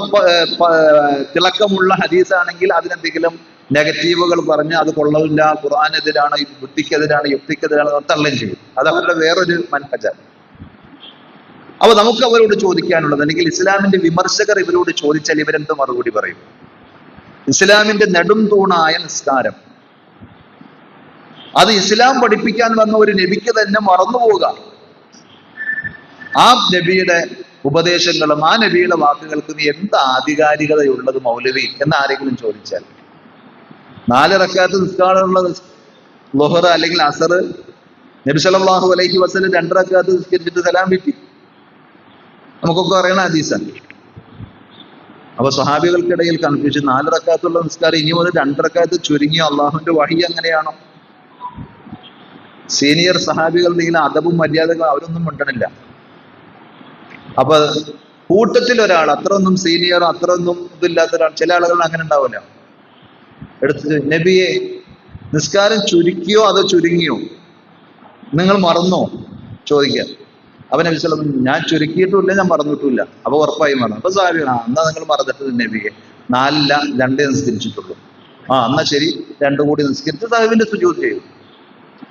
തിളക്കമുള്ള ഹദീസാണെങ്കിൽ അതിനെന്തെങ്കിലും നെഗറ്റീവുകൾ പറഞ്ഞ് അത് കൊള്ളവില്ല, ഖുർആനെതിരാണ്, ബുദ്ധിക്കെതിരാണ്, യുക്തിക്കെതിരാണ് തള്ളുകയും ചെയ്യും. അത് അവരുടെ വേറൊരു മനഹജാണ്. അപ്പൊ നമുക്ക് അവരോട് ചോദിക്കാനുള്ളത്, അല്ലെങ്കിൽ ഇസ്ലാമിന്റെ വിമർശകർ ഇവരോട് ചോദിച്ചാൽ ഇവരെന്ത് മറുപടി പറയും? ഇസ്ലാമിന്റെ നെടും തൂണായ നിസ്കാരം, അത് ഇസ്ലാം പഠിപ്പിക്കാൻ വന്ന ഒരു നബിക്ക് തന്നെ മറന്നുപോവുക. ആ നബിയുടെ ഉപദേശങ്ങളും ആ നബിയുടെ വാക്കുകൾക്ക് നീ എന്ത് ആധികാരികതയുള്ളത് മൗലവി എന്ന് ആരെങ്കിലും ചോദിച്ചാൽ, 4 റക്അത്ത് നിസ്കാരമുള്ള ളുഹർ അല്ലെങ്കിൽ അസർ നബി സല്ലല്ലാഹു അലൈഹി വസല്ലം 2 റക്അത്ത് നിസ്കരിച്ചിട്ട് സലാം വീട്ടി. നമുക്കൊക്കെ അറിയണ ഹദീസാണ്. അപ്പൊ സ്വഹാബികൾക്കിടയിൽ കൺഫ്യൂഷൻ, 4 റക്അത്തുള്ള നിസ്കാരം ഇനി മുതൽ 2 റക്അത്ത് ചുരുങ്ങിയ അള്ളാഹുവിന്റെ വഹി അങ്ങനെയാണോ? സീനിയർ സഹാബികളുടെ അദബും മര്യാദകളും അവരൊന്നും മിണ്ടണില്ല. അപ്പൊ കൂട്ടത്തിൽ ഒരാൾ അത്രയൊന്നും സീനിയർ അത്രയൊന്നും ഇതില്ലാത്ത ഒരാൾ, ചില ആളുകൾ അങ്ങനെ ഉണ്ടാവില്ല, എടുത്ത് നബിയെ നിസ്കാരം ചുരുക്കിയോ അതോ ചുരുങ്ങിയോ, നിങ്ങൾ മറന്നോ ചോദിക്കാൻ. അപ്പൊ നബി സ്വല്ലല്ലാഹു അലൈഹി വസല്ലം ഞാൻ ചുരുക്കിയിട്ടുമില്ല ഞാൻ മറന്നിട്ടുമില്ല. അപ്പൊ ഉറപ്പായും മറന്നു. അപ്പൊ സാഹിബ് എന്നാ നിങ്ങൾ മറന്നിട്ട് നബിയെ 4 2 നിസ്കരിച്ചിട്ടുള്ളൂ. എന്നാ ശരി 2 കൂടി നിസ്കരിച്ച് സാഹിബിന്റെ സുജൂദ് ചെയ്യും.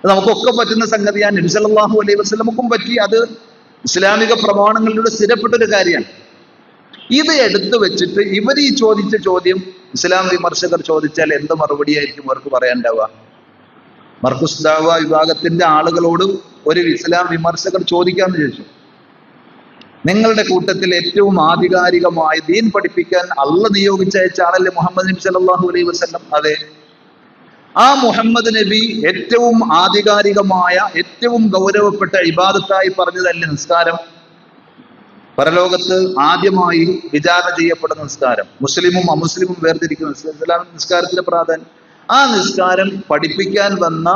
നമുക്കൊക്കെ പറ്റുന്ന സംഗതിയാണ്, നബി സല്ലല്ലാഹു അലൈഹി വസല്ലമക്കും പറ്റി. അത് ഇസ്ലാമിക പ്രമാണങ്ങളിലൂടെ സ്ഥിരപ്പെട്ടൊരു കാര്യമാണ്. ഇത് എടുത്തു വെച്ചിട്ട് ഇവർ ഈ ചോദിച്ച ചോദ്യം ഇസ്ലാം വിമർശകർ ചോദിച്ചാൽ എന്ത് മറുപടിയായിരിക്കും അവർക്ക് പറയാനുണ്ടാവുക? മർക്കുസ് ദഅവ വിഭാഗത്തിന്റെ ആളുകളോട് ഒരു ഇസ്ലാം വിമർശകർ ചോദിക്കാന്ന് ചോദിച്ചു, നിങ്ങളുടെ കൂട്ടത്തിൽ ഏറ്റവും ആധികാരികമായ ദീൻ പഠിപ്പിക്കാൻ അള്ളാഹ് നിയോഗിച്ചയച്ച ആളല്ലേ മുഹമ്മദ് നബി സല്ലല്ലാഹു അലൈഹി വസല്ലം? അതെ. ആ മുഹമ്മദ് നബി ഏറ്റവും ആധികാരികമായ ഏറ്റവും ഗൗരവപ്പെട്ട ഇബാദത്തായി പറഞ്ഞതല്ലേ നിസ്കാരം? പരലോകത്ത് ആദ്യമായി വിചാരണ ചെയ്യപ്പെടുന്ന നിസ്കാരം, മുസ്ലിമും അമുസ്ലിമും വേർതിരിക്കുന്ന നിസ്കാരത്തിന്റെ പ്രാധാന്യം. ആ നിസ്കാരം പഠിപ്പിക്കാൻ വന്ന,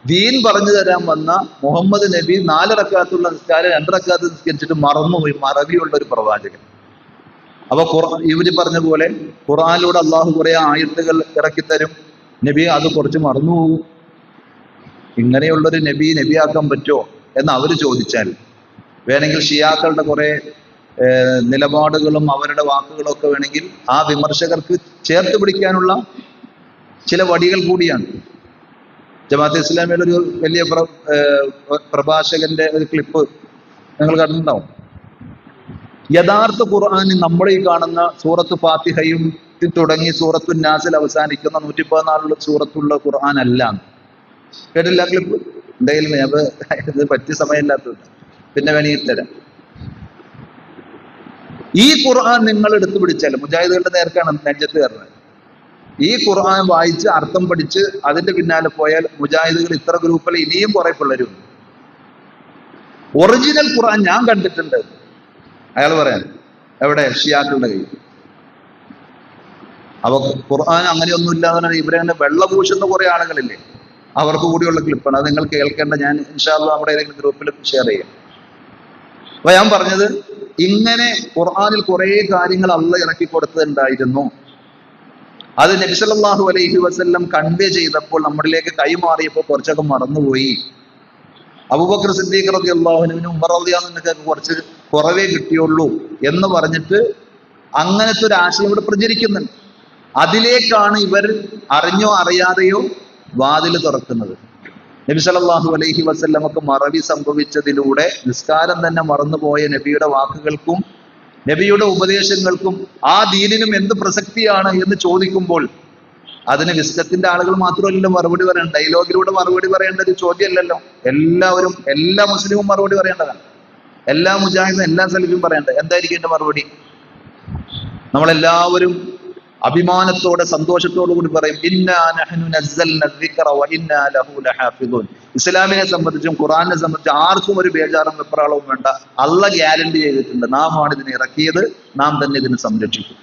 ദീൻ പറഞ്ഞു തരാൻ വന്ന മുഹമ്മദ് നബി 4 റക്അത്തുള്ള നിസ്കാരം 2 റക്അത്ത് നിസ്കരിച്ചിട്ട് മറന്നുപോയി. മറവിയുള്ള ഒരു പ്രവാചകൻ. അപ്പൊ ഇവര് പറഞ്ഞ പോലെ ഖുർആനിലൂടെ അള്ളാഹു കുറെ ആയത്തുകൾ ഇറക്കിത്തരും, നബി അത് കുറച്ച് മറന്നുപോകും. ഇങ്ങനെയുള്ളൊരു നബിയാക്കാൻ പറ്റുമോ എന്ന് അവര് ചോദിച്ചാൽ, വേണമെങ്കിൽ ഷിയാക്കളുടെ കുറെ നിലപാടുകളും അവരുടെ വാക്കുകളും ഒക്കെ വേണമെങ്കിൽ ആ വിമർശകർക്ക് ചേർത്ത് പിടിക്കാനുള്ള ചില വടികൾ കൂടിയാണ്. ജമാഅത്തെ ഇസ്ലാമിയുടെ ഒരു വലിയ പ്രഭാഷകന്റെ ഒരു ക്ലിപ്പ് നിങ്ങൾ കണ്ടിട്ടുണ്ടാവും. യഥാർത്ഥ ഖുർആൻ നമ്മുടെ ഈ കാണുന്ന സൂറത്ത് ഫാത്തിഹയും തുടങ്ങി സൂറത്തു നാസിൽ അവസാനിക്കുന്ന 114 സൂറത്തുള്ള ഖുർആൻ അല്ല. കേട്ടില്ല ക്ലിപ്പ്? എന്തായാലും ഇത് പറ്റിയ സമയമില്ലാത്തത് പിന്നെ വേണമെങ്കിൽ തരാം. ഈ ഖുർആൻ നിങ്ങൾ എടുത്തു പിടിച്ചാൽ, മുജാഹിദുകളുടെ നേർക്കാണ് നെഞ്ചത്ത് കയറുന്നത്, ഈ ഖുർആൻ വായിച്ച് അർത്ഥം പഠിച്ച് അതിന്റെ പിന്നാലെ പോയാൽ മുജാഹിദുകൾ ഇത്ര ഗ്രൂപ്പിൽ ഇനിയും കുറെ പിള്ളേരും. ഒറിജിനൽ ഖുർആൻ ഞാൻ കണ്ടിട്ടുണ്ട്. അയാൾ പറയാൻ എവിടെ? ഷിയാക്കളുടെ കയ്യിൽ. അപ്പൊ ഖുർആൻ അങ്ങനെയൊന്നും ഇല്ലാതെ ഇവരെ വെള്ള പൂശുന്ന കുറെ ആളുകളില്ലേ, അവർക്ക് കൂടിയുള്ള ക്ലിപ്പാണ്. അത് നിങ്ങൾ കേൾക്കേണ്ട. ഞാൻ ഇൻഷാ അല്ലാഹ് നമ്മുടെ ഏതെങ്കിലും ഗ്രൂപ്പിൽ ഷെയർ ചെയ്യാം. അപ്പൊ ഞാൻ പറഞ്ഞത്, ഇങ്ങനെ ഖുർആനിൽ കുറെ കാര്യങ്ങൾ അള്ളാഹ് ഇറക്കി കൊടുത്തിട്ടുണ്ടായിരുന്നു. അത് നബി സല്ലല്ലാഹു അലൈഹി വസല്ലം കൺവേ ചെയ്തപ്പോൾ നമ്മളിലേക്ക് കൈമാറിയപ്പോൾ കുറച്ചൊക്കെ മറന്നുപോയി. അബൂബക്കർ സിദ്ദീഖ് റളിയല്ലാഹു അൻഹുവിനും ഉമർ റളിയല്ലാഹു അൻഹുവിനൊക്കെ കുറച്ച് കുറവേ കിട്ടിയുള്ളൂ എന്ന് പറഞ്ഞിട്ട് അങ്ങനത്തെ ഒരു ആശയം ഇവിടെ പ്രചരിക്കുന്നുണ്ട്. അതിലേക്കാണ് ഇവർ അറിഞ്ഞോ അറിയാതെയോ വാതിൽ തുറക്കുന്നത്. നബി സല്ലല്ലാഹു അലൈഹി വസല്ലമക്ക് മറവി സംഭവിച്ചതിലൂടെ നിസ്കാരം തന്നെ മറന്നുപോയ നബിയുടെ വാക്കുകൾക്കും നബിയുടെ ഉപദേശങ്ങൾക്കും ആ ദീനിനും എന്ത് പ്രസക്തിയാണ് എന്ന് ചോദിക്കുമ്പോൾ അതിന് വിസ്കത്തിന്റെ ആളുകൾ മാത്രമല്ലല്ലോ മറുപടി പറയണ്ട, ഡയലോഗിലൂടെ മറുപടി പറയേണ്ട ഒരു ചോദ്യമല്ലല്ലോ. എല്ലാവരും, എല്ലാ മുസ്ലിമും മറുപടി പറയേണ്ടതാണ്. എല്ലാ മുജാഹിദും എല്ലാ സലഫിയും പറയേണ്ടത്. എന്തായിരിക്കും എന്റെ മറുപടി? നമ്മളെല്ലാവരും അഭിമാനത്തോടെ സന്തോഷത്തോടു കൂടി പറയും, ഇന്നാ നഹ്നു നസ്സൽന ദിക്റ വ ഇന്നാ ലഹു ലഹാഫിദൂൻ. ഇസ്ലാമിനെ സംബന്ധിച്ചും ഖുർആനിനെ സംബന്ധിച്ചും ആർക്കും ഒരു ബേജാറും വെപ്രാളവും വേണ്ട. അള്ളാഹ് ഗ്യാരണ്ടി ചെയ്തിട്ടുണ്ട്, നാം ആണ് ഇതിനെ ഇറക്കിയത്, നാം തന്നെ ഇതിനെ സംരക്ഷിക്കും.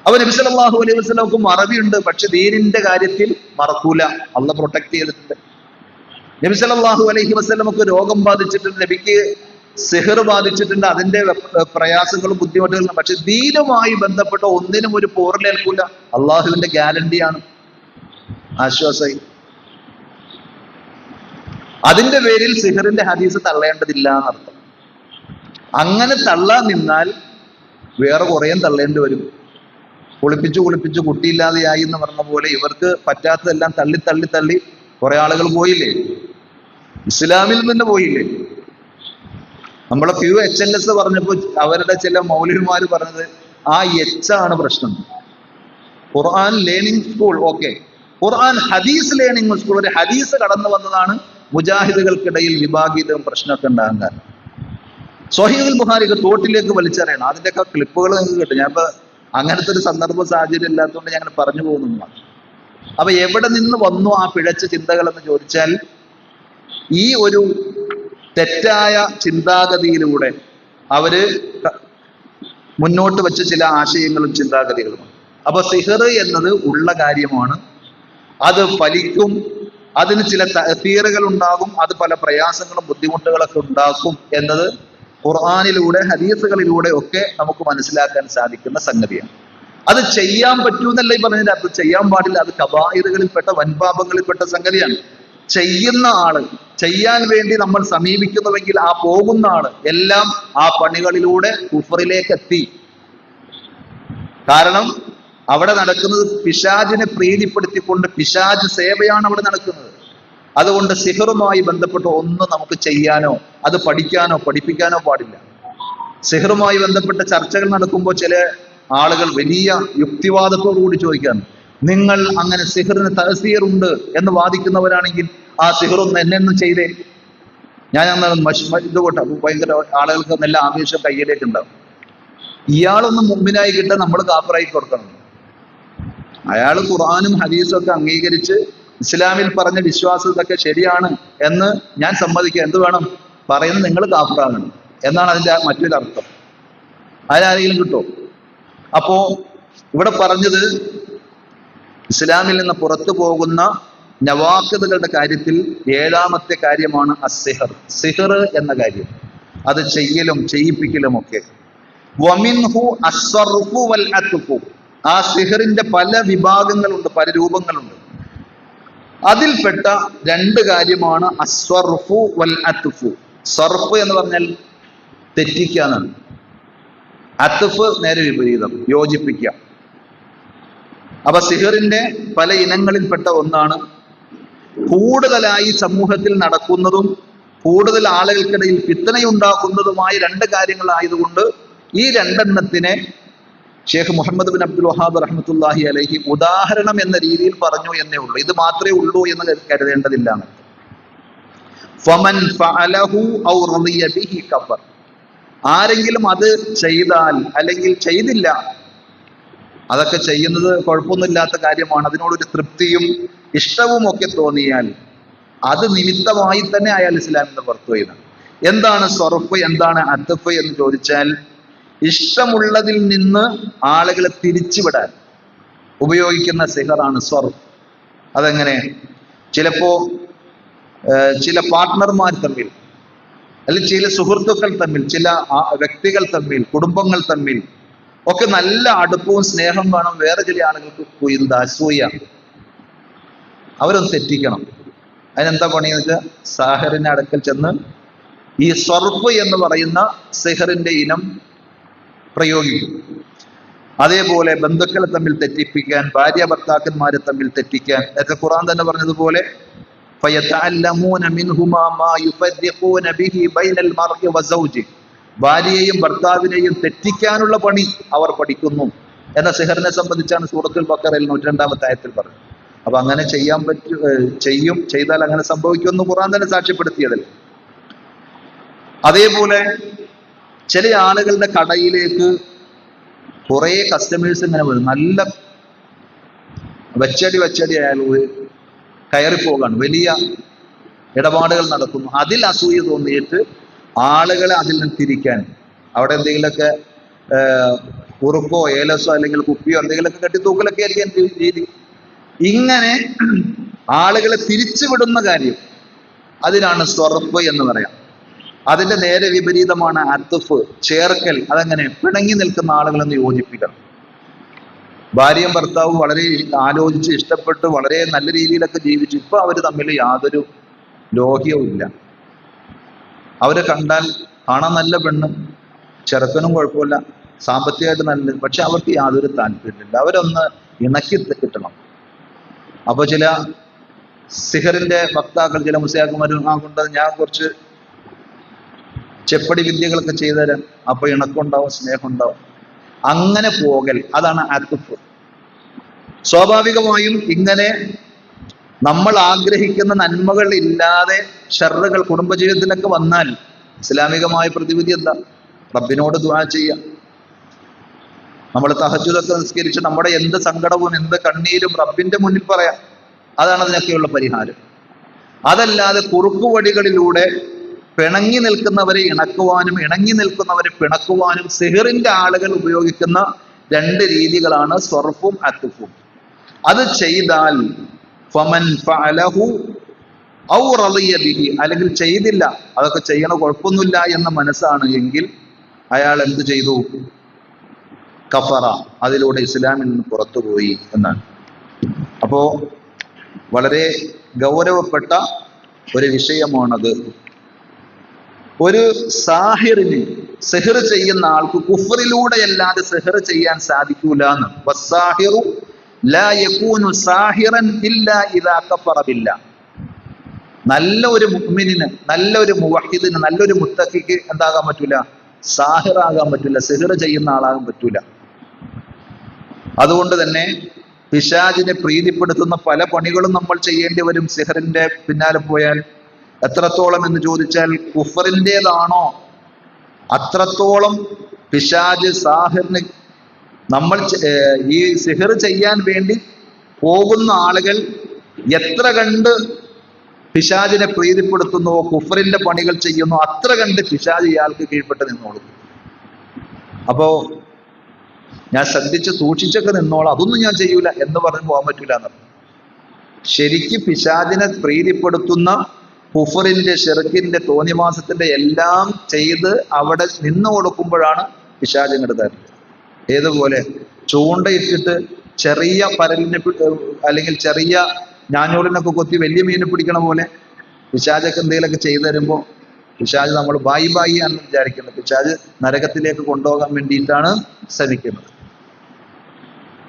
അപ്പൊ നബി സല്ലല്ലാഹു അലൈഹി വസല്ലമക്ക് മറവിയുണ്ട്, പക്ഷെ ദീനിന്റെ കാര്യത്തിൽ മറക്കൂല. അള്ളാഹ് പ്രൊട്ടക്ട് ചെയ്തിട്ടുണ്ട്. നബി സല്ലല്ലാഹു അലൈഹി വസല്ലമക്ക് രോഗം ബാധിച്ചിട്ടുണ്ട്, നബിക്ക് സിഹർ ബാധിച്ചിട്ടുണ്ട്, അതിന്റെ പ്രയാസങ്ങളും ബുദ്ധിമുട്ടുകളും. പക്ഷെ ദീനുമായി ബന്ധപ്പെട്ട ഒന്നിനും ഒരു പോറലേൽക്കൂല. അള്ളാഹുവിന്റെ ഗ്യാരണ്ടിയാണ്, ആശ്വാസമായി. അതിന്റെ പേരിൽ സിഹറിന്റെ ഹദീസ് തള്ളേണ്ടതില്ല എന്നർത്ഥം. അങ്ങനെ തള്ളാൻ നിന്നാൽ വേറെ കുറേയും തള്ളേണ്ടി വരും. കുളിപ്പിച്ചു കുട്ടിയില്ലാതെയായി എന്ന് പറഞ്ഞ പോലെ ഇവർക്ക് പറ്റാത്തതെല്ലാം തള്ളി കുറെ ആളുകൾ പോയില്ലേ, ഇസ്ലാമിൽ നിന്ന് പോയില്ലേ. നമ്മളെ QHLS പറഞ്ഞപ്പോൾ അവരുടെ ചില മൗലവിമാര് പറഞ്ഞത് ആ ആണ് പ്രശ്നം. ഖുർആൻ ലേണിംഗ് സ്കൂൾ, ഓക്കെ, ഖുർആൻ ഹദീസ് ലേണിംഗ് സ്കൂൾ, ഒരു ഹദീസ് കടന്നു വന്നതാണ് മുജാഹിദുകൾക്കിടയിൽ വിഭാഗീയതയും പ്രശ്നമൊക്കെ ഉണ്ടാകാൻ കാരണം. സ്വഹീഹുൽ ബുഖാരിക്ക് തോട്ടിലേക്ക് വലിച്ചെറിയണം. അതിന്റെയൊക്കെ ക്ലിപ്പുകൾ നിങ്ങൾക്ക് കിട്ടും. ഞാൻ ഇപ്പൊ അങ്ങനത്തെ ഒരു സന്ദർഭ സാഹചര്യം ഇല്ലാത്തതുകൊണ്ട് ഞാൻ പറഞ്ഞു പോകുന്നു. അപ്പൊ എവിടെ നിന്ന് വന്നു ആ പിഴച്ച ചിന്തകൾ എന്ന് ചോദിച്ചാൽ, ഈ ഒരു തെറ്റായ ചിന്താഗതിയിലൂടെ അവര് മുന്നോട്ട് വെച്ച ചില ആശയങ്ങളും ചിന്താഗതികളുമാണ്. അപ്പൊ സിഹർ എന്നത് ഉള്ള കാര്യമാണ്, അത് ഫലിക്കും, അതിന് ചില തഅ്സീറുകൾ ഉണ്ടാകും, അത് പല പ്രയാസങ്ങളും ബുദ്ധിമുട്ടുകളൊക്കെ ഉണ്ടാക്കും എന്നത് ഖുർആനിലൂടെ ഹദീസുകളിലൂടെ ഒക്കെ നമുക്ക് മനസ്സിലാക്കാൻ സാധിക്കുന്ന സംഗതിയാണ്. അത് ചെയ്യാൻ പറ്റൂന്നല്ല ഈ പറഞ്ഞതിന്റെ അർത്ഥം, ചെയ്യാൻ പാടില്ല, അത് കബായിറുകളിൽപ്പെട്ട വൻപാപങ്ങളിൽപ്പെട്ട സംഗതിയാണ്. ചെയ്യുന്ന ആള്, ചെയ്യാൻ വേണ്ടി നമ്മൾ സമീപിക്കുന്നുവെങ്കിൽ ആ പോകുന്ന ആള് എല്ലാം ആ പണികളിലൂടെ കുഫറിലേക്ക് എത്തി. കാരണം അവിടെ നടക്കുന്നത് പിശാചിനെ പ്രീതിപ്പെടുത്തിക്കൊണ്ട് പിശാച് സേവയാണ് അവിടെ നടക്കുന്നത്. അതുകൊണ്ട് സിഹറുമായി ബന്ധപ്പെട്ട് ഒന്നും നമുക്ക് ചെയ്യാനോ അത് പഠിക്കാനോ പഠിപ്പിക്കാനോ പാടില്ല. സിഹറുമായി ബന്ധപ്പെട്ട ചർച്ചകൾ നടക്കുമ്പോൾ ചില ആളുകൾ വലിയ യുക്തിവാദത്തോടു കൂടി ചോദിക്കാണ്, നിങ്ങൾ അങ്ങനെ സിഹറിന് തഅ്സീർ ഉണ്ട് എന്ന് വാദിക്കുന്നവരാണെങ്കിൽ ആ സിഹറൊന്ന് എന്നെന്നും ചെയ്തേ. ഞാൻ ഇതുകൊട്ടെ ഭയങ്കര ആളുകൾക്ക് നല്ല ആവേശം കയ്യിലേക്ക് ഉണ്ടാവും. ഇയാളൊന്നും മുമ്പിനായി കിട്ടാൻ നമ്മൾ കാഫറായി കൊടുക്കണം. അയാൾ ഖുർആനും ഹദീസും ഒക്കെ അംഗീകരിച്ച് ഇസ്ലാമിൽ പറഞ്ഞ വിശ്വാസം ഇതൊക്കെ ശരിയാണ് എന്ന് ഞാൻ സമ്മതിക്കുക. എന്ത് വേണം പറയുന്നത്? നിങ്ങൾ കാഫറാകണം എന്നാണ് അതിന്റെ മറ്റൊരു അർത്ഥം. അതിനാരെങ്കിലും കിട്ടുമോ? അപ്പോ ഇവിടെ പറഞ്ഞത് ഇസ്ലാമിൽ നിന്ന് പുറത്തു പോകുന്ന നവാഖിദുകളുടെ കാര്യത്തിൽ 7ാമത്തെ കാര്യമാണ് അസ്സിഹർ, സിഹർ എന്ന കാര്യം. അത് ചെയ്യലും ചെയ്യിപ്പിക്കലും ഒക്കെ. വമിൻഹു അസ്സർഫു വൽ അത്ഫു, ആ സിഹറിന്റെ പല വിഭാഗങ്ങളുണ്ട്, പല രൂപങ്ങളുണ്ട്. അതിൽപ്പെട്ട 2 കാര്യമാണ് അസ്വർഫു വൽ അത്ഫു. സർഫ് എന്ന് പറഞ്ഞാൽ തെറ്റിക്കാന്നാണ്, അത്ഫ് നേരെ വിപരീതം, യോജിപ്പിക്കുക. അപ്പൊ സിഹറിന്റെ പല ഇനങ്ങളിൽപ്പെട്ട ഒന്നാണ് കൂടുതലായി സമൂഹത്തിൽ നടക്കുന്നതും കൂടുതൽ ആളുകൾക്കിടയിൽ ഫിത്നയുണ്ടാക്കുന്നതുമായ 2 കാര്യങ്ങളായതുകൊണ്ട് ഈ 2 എണ്ണത്തിനെ ഷേഖ് മുഹമ്മദ് ബിൻ അബ്ദുൽ വഹാബ് റഹ്മത്തുള്ളാഹി അലൈഹി ഉദാഹരണം എന്ന രീതിയിൽ പറഞ്ഞു എന്നേ ഉള്ളൂ. ഇത് മാത്രമേ ഉള്ളൂ എന്ന് കരുതേണ്ടതില്ല. ഫമൻ ഫഅലഹു ഔ റളിയ ബിഹി കഫർ, ആരെങ്കിലും അത് ചെയ്താൽ അല്ലെങ്കിൽ ചെയ്തില്ല, അതൊക്കെ ചെയ്യുന്നത് കുഴപ്പമൊന്നുമില്ലാത്ത കാര്യമാണ്, അതിനോടൊരു തൃപ്തിയും ഇഷ്ടവും ഒക്കെ തോന്നിയാൽ അത് നിമിത്തമായി തന്നെ അയാൾ ഇസ്ലാമിൽ നിന്ന് പുറത്തു പോയതാണ്. എന്താണ് സർഫ്, എന്താണ് അത്ഫ് എന്ന് ചോദിച്ചാൽ, ഇഷ്ടമുള്ളതിൽ നിന്ന് ആളുകളെ തിരിച്ചുവിടാൻ ഉപയോഗിക്കുന്ന സിഹറാണ് സർഫ്. അതെങ്ങനെ? ചിലപ്പോ ചില പാർട്ട്ണർമാർ തമ്മിൽ, അല്ലെങ്കിൽ ചില സുഹൃത്തുക്കൾ തമ്മിൽ, ചില വ്യക്തികൾ തമ്മിൽ, കുടുംബങ്ങൾ തമ്മിൽ ഒക്കെ നല്ല അടുപ്പവും സ്നേഹം വേണം. വേറെ ചില ആളുകൾക്ക് കുയിന്ത, അസൂയ, അവരൊന്ന് തെറ്റിക്കണം. അതിനെന്താ പണിയെന്ന് വെച്ചാൽ സാഹിറിന്റെ അടുക്കൽ ചെന്ന് ഈ സർഫ് എന്ന് പറയുന്ന സിഹറിന്റെ ഇനം പ്രയോഗിക്കും. അതേപോലെ ബന്ധുക്കളെ തമ്മിൽ തെറ്റിപ്പിക്കാൻ, ഭാര്യ ഭർത്താക്കന്മാരെ തമ്മിൽ തെറ്റിക്കാൻ, നേരത്തെ ഖുർആൻ തന്നെ പറഞ്ഞതുപോലെ ഭാര്യയെയും ഭർത്താവിനെയും തെറ്റിക്കാനുള്ള പണി അവർ പഠിക്കുന്നു എന്ന സിഹറിനെ സംബന്ധിച്ചാണ് സൂറത്തുൽ ബഖറയിൽ 102-ാമത്തെ ആയത്തിൽ പറഞ്ഞത്. അപ്പൊ അങ്ങനെ ചെയ്യാൻ ചെയ്താൽ അങ്ങനെ സംഭവിക്കുമെന്ന് ഖുർആൻ തന്നെ സാക്ഷ്യപ്പെടുത്തിയതല്ലേ. അതേപോലെ ചില ആളുകളുടെ കടയിലേക്ക് കുറെ കസ്റ്റമേഴ്സ് ഇങ്ങനെ വരും, നല്ല വെച്ചടി അയാൾ കയറിപ്പോകാണ്, വലിയ ഇടപാടുകൾ നടക്കുന്നു. അതിൽ അസൂയ തോന്നിയിട്ട് ആളുകളെ അതിൽ നിന്ന് തിരിക്കാൻ അവിടെ എന്തെങ്കിലുമൊക്കെ കുറുക്കോ ഏലസോ അല്ലെങ്കിൽ കുപ്പിയോ എന്തെങ്കിലുമൊക്കെ കെട്ടിത്തൂക്കലൊക്കെ ആയിരിക്കും രീതി. ഇങ്ങനെ ആളുകളെ തിരിച്ചുവിടുന്ന കാര്യം, അതിനാണ് സർഫ് എന്ന് പറയാം. അതിന്റെ നേരെ വിപരീതമാണ് അത്ഫ്, ചേർക്കൽ. അതെങ്ങനെ? പിണങ്ങി നിൽക്കുന്ന ആളുകളെന്ന് യോജിപ്പിക്കണം. ഭാര്യയും ഭർത്താവും വളരെ ആലോചിച്ച് ഇഷ്ടപ്പെട്ട് വളരെ നല്ല രീതിയിലൊക്കെ ജീവിച്ചു, ഇപ്പൊ അവര് തമ്മിൽ യാതൊരു ലോഹ്യവും ഇല്ല. അവരെ കണ്ടാൽ കാണാൻ നല്ല പെണ്ണ്, ചെറുക്കനും കുഴപ്പമില്ല, സാമ്പത്തികമായിട്ട് നല്ലത്, പക്ഷെ അവർക്ക് യാതൊരു താല്പര്യമില്ല. അവരൊന്ന് ഇണക്കി കിട്ടണം. അപ്പൊ ചില സിഹറിന്റെ വക്താക്കൾ, ചില മുസ്ലിയാക്കന്മാരും കൊണ്ട് ഞാൻ കുറച്ച് ചെപ്പടി വിദ്യകളൊക്കെ ചെയ്തുതരാം, അപ്പൊ ഇണക്കുണ്ടാവും, സ്നേഹം ഉണ്ടാവും. അങ്ങനെ പോകൽ, അതാണ് അത്ഫ്. സ്വാഭാവികമായും ഇങ്ങനെ നമ്മൾ ആഗ്രഹിക്കുന്ന നന്മകൾ ഇല്ലാതെ ഷർറുകൾ കുടുംബജീവിതത്തിലൊക്കെ വന്നാൽ ഇസ്ലാമികമായ പ്രതിവിധി എന്താ? റബ്ബിനോട് ദുആ ചെയ്യാം. നമ്മൾ തഹജ്ജുദൊക്കെ നിസ്കരിച്ച് നമ്മുടെ എന്ത് സങ്കടവും എന്ത് കണ്ണീരും റബ്ബിന്റെ മുന്നിൽ പറയാം. അതാണ് അതിനൊക്കെയുള്ള പരിഹാരം. അതല്ലാതെ കുറുക്കുവഴികളിലൂടെ പിണങ്ങി നിൽക്കുന്നവരെ ഇണക്കുവാനും ഇണങ്ങി നിൽക്കുന്നവരെ പിണക്കുവാനും സിഹിറിന്റെ ആളുകൾ ഉപയോഗിക്കുന്ന രണ്ട് രീതികളാണ് സർഫും അത്തുഫും. അത് ചെയ്താൽ ഫമൻ ഫഅലഹു ഔ റളിയ ബിഹി, അല്ലെങ്കിൽ ചെയ്തില്ല, അതൊക്കെ ചെയ്യണ കുഴപ്പമൊന്നുമില്ല എന്ന മനസ്സാണ് എങ്കിൽ അയാൾ എന്ത് ചെയ്തു? കഫറ, അതിലൂടെ ഇസ്ലാമിൽ നിന്ന് പുറത്തുപോയി എന്നാണ്. അപ്പോ വളരെ ഗൗരവപ്പെട്ട ഒരു വിഷയമാണത്. ഒരു സാഹിറിന്, സിഹർ ചെയ്യുന്ന ആൾക്ക് കുഫറിലൂടെ അല്ലാതെ സിഹർ ചെയ്യാൻ സാധിക്കൂല എന്ന്. വസ്സാഹിറു ലാ യകൂനു സാഹിറൻ ഇല്ലാ ഇദാ കഫറ ബില്ലാഹ്. നല്ല ഒരു മുഅ്മിനിന്, നല്ല ഒരു മുവഹിദിന്, നല്ലൊരു മുത്തഖിക്ക് എന്താകാൻ പറ്റൂല? സാഹിറാകാൻ പറ്റൂല, സിഹർ ചെയ്യുന്ന ആളാകാൻ പറ്റൂല. അതുകൊണ്ട് തന്നെ പിശാചിനെ പ്രീതിപ്പെടുത്തുന്ന പല പണികളും നമ്മൾ ചെയ്യേണ്ടി വരും സിഹറിന്റെ പിന്നാലെ പോയാൽ. എത്രത്തോളം എന്ന് ചോദിച്ചാൽ, കുഫറിൻ്റെതാണോ അത്രത്തോളം പിശാച് സാഹിറിന്, നമ്മൾ ഈ സിഹർ ചെയ്യാൻ വേണ്ടി പോകുന്ന ആളുകൾ എത്ര കണ്ട് പിശാചിനെ പ്രീതിപ്പെടുത്തുന്നുവോ, കുഫറിന്റെ പണികൾ ചെയ്യുന്നു, അത്ര കണ്ട് പിശാച് ഇയാൾക്ക് കീഴ്പ്പെട്ട് നിന്നോളും. അപ്പോ ഞാൻ ശ്രദ്ധിച്ച് സൂക്ഷിച്ചൊക്കെ നിന്നോളാം, അതൊന്നും ഞാൻ ചെയ്യൂല എന്ന് പറഞ്ഞ് പോകാൻ പറ്റൂല എന്നർത്ഥം. ശരിക്ക് പിശാചിനെ പ്രീതിപ്പെടുത്തുന്ന കുഫറിന്റെ, ഷിർക്കിന്റെ, തോന്നിവാസത്തിന്റെ എല്ലാം ചെയ്ത് അവിടെ നിന്ന് കൊടുക്കുമ്പോഴാണ് പിശാച് ഇങ്ങോട്ട് തരുന്നത്. ഏതുപോലെ ചൂണ്ടയിട്ടിട്ട് ചെറിയ പരലിനെ അല്ലെങ്കിൽ ചെറിയ ഞാഞ്ഞൂലിനൊക്കെ കൊത്തി വലിയ മീനെ പിടിക്കണ പോലെ പിശാചൊക്കെ എന്തെങ്കിലുമൊക്കെ ചെയ്തു തരുമ്പോൾ പിശാച് നമ്മൾ ബായി ബായി ആണെന്ന് വിചാരിക്കുന്നത്. പിശാച് നരകത്തിലേക്ക് കൊണ്ടുപോകാൻ വേണ്ടിയിട്ടാണ് ശ്രമിക്കുന്നത്.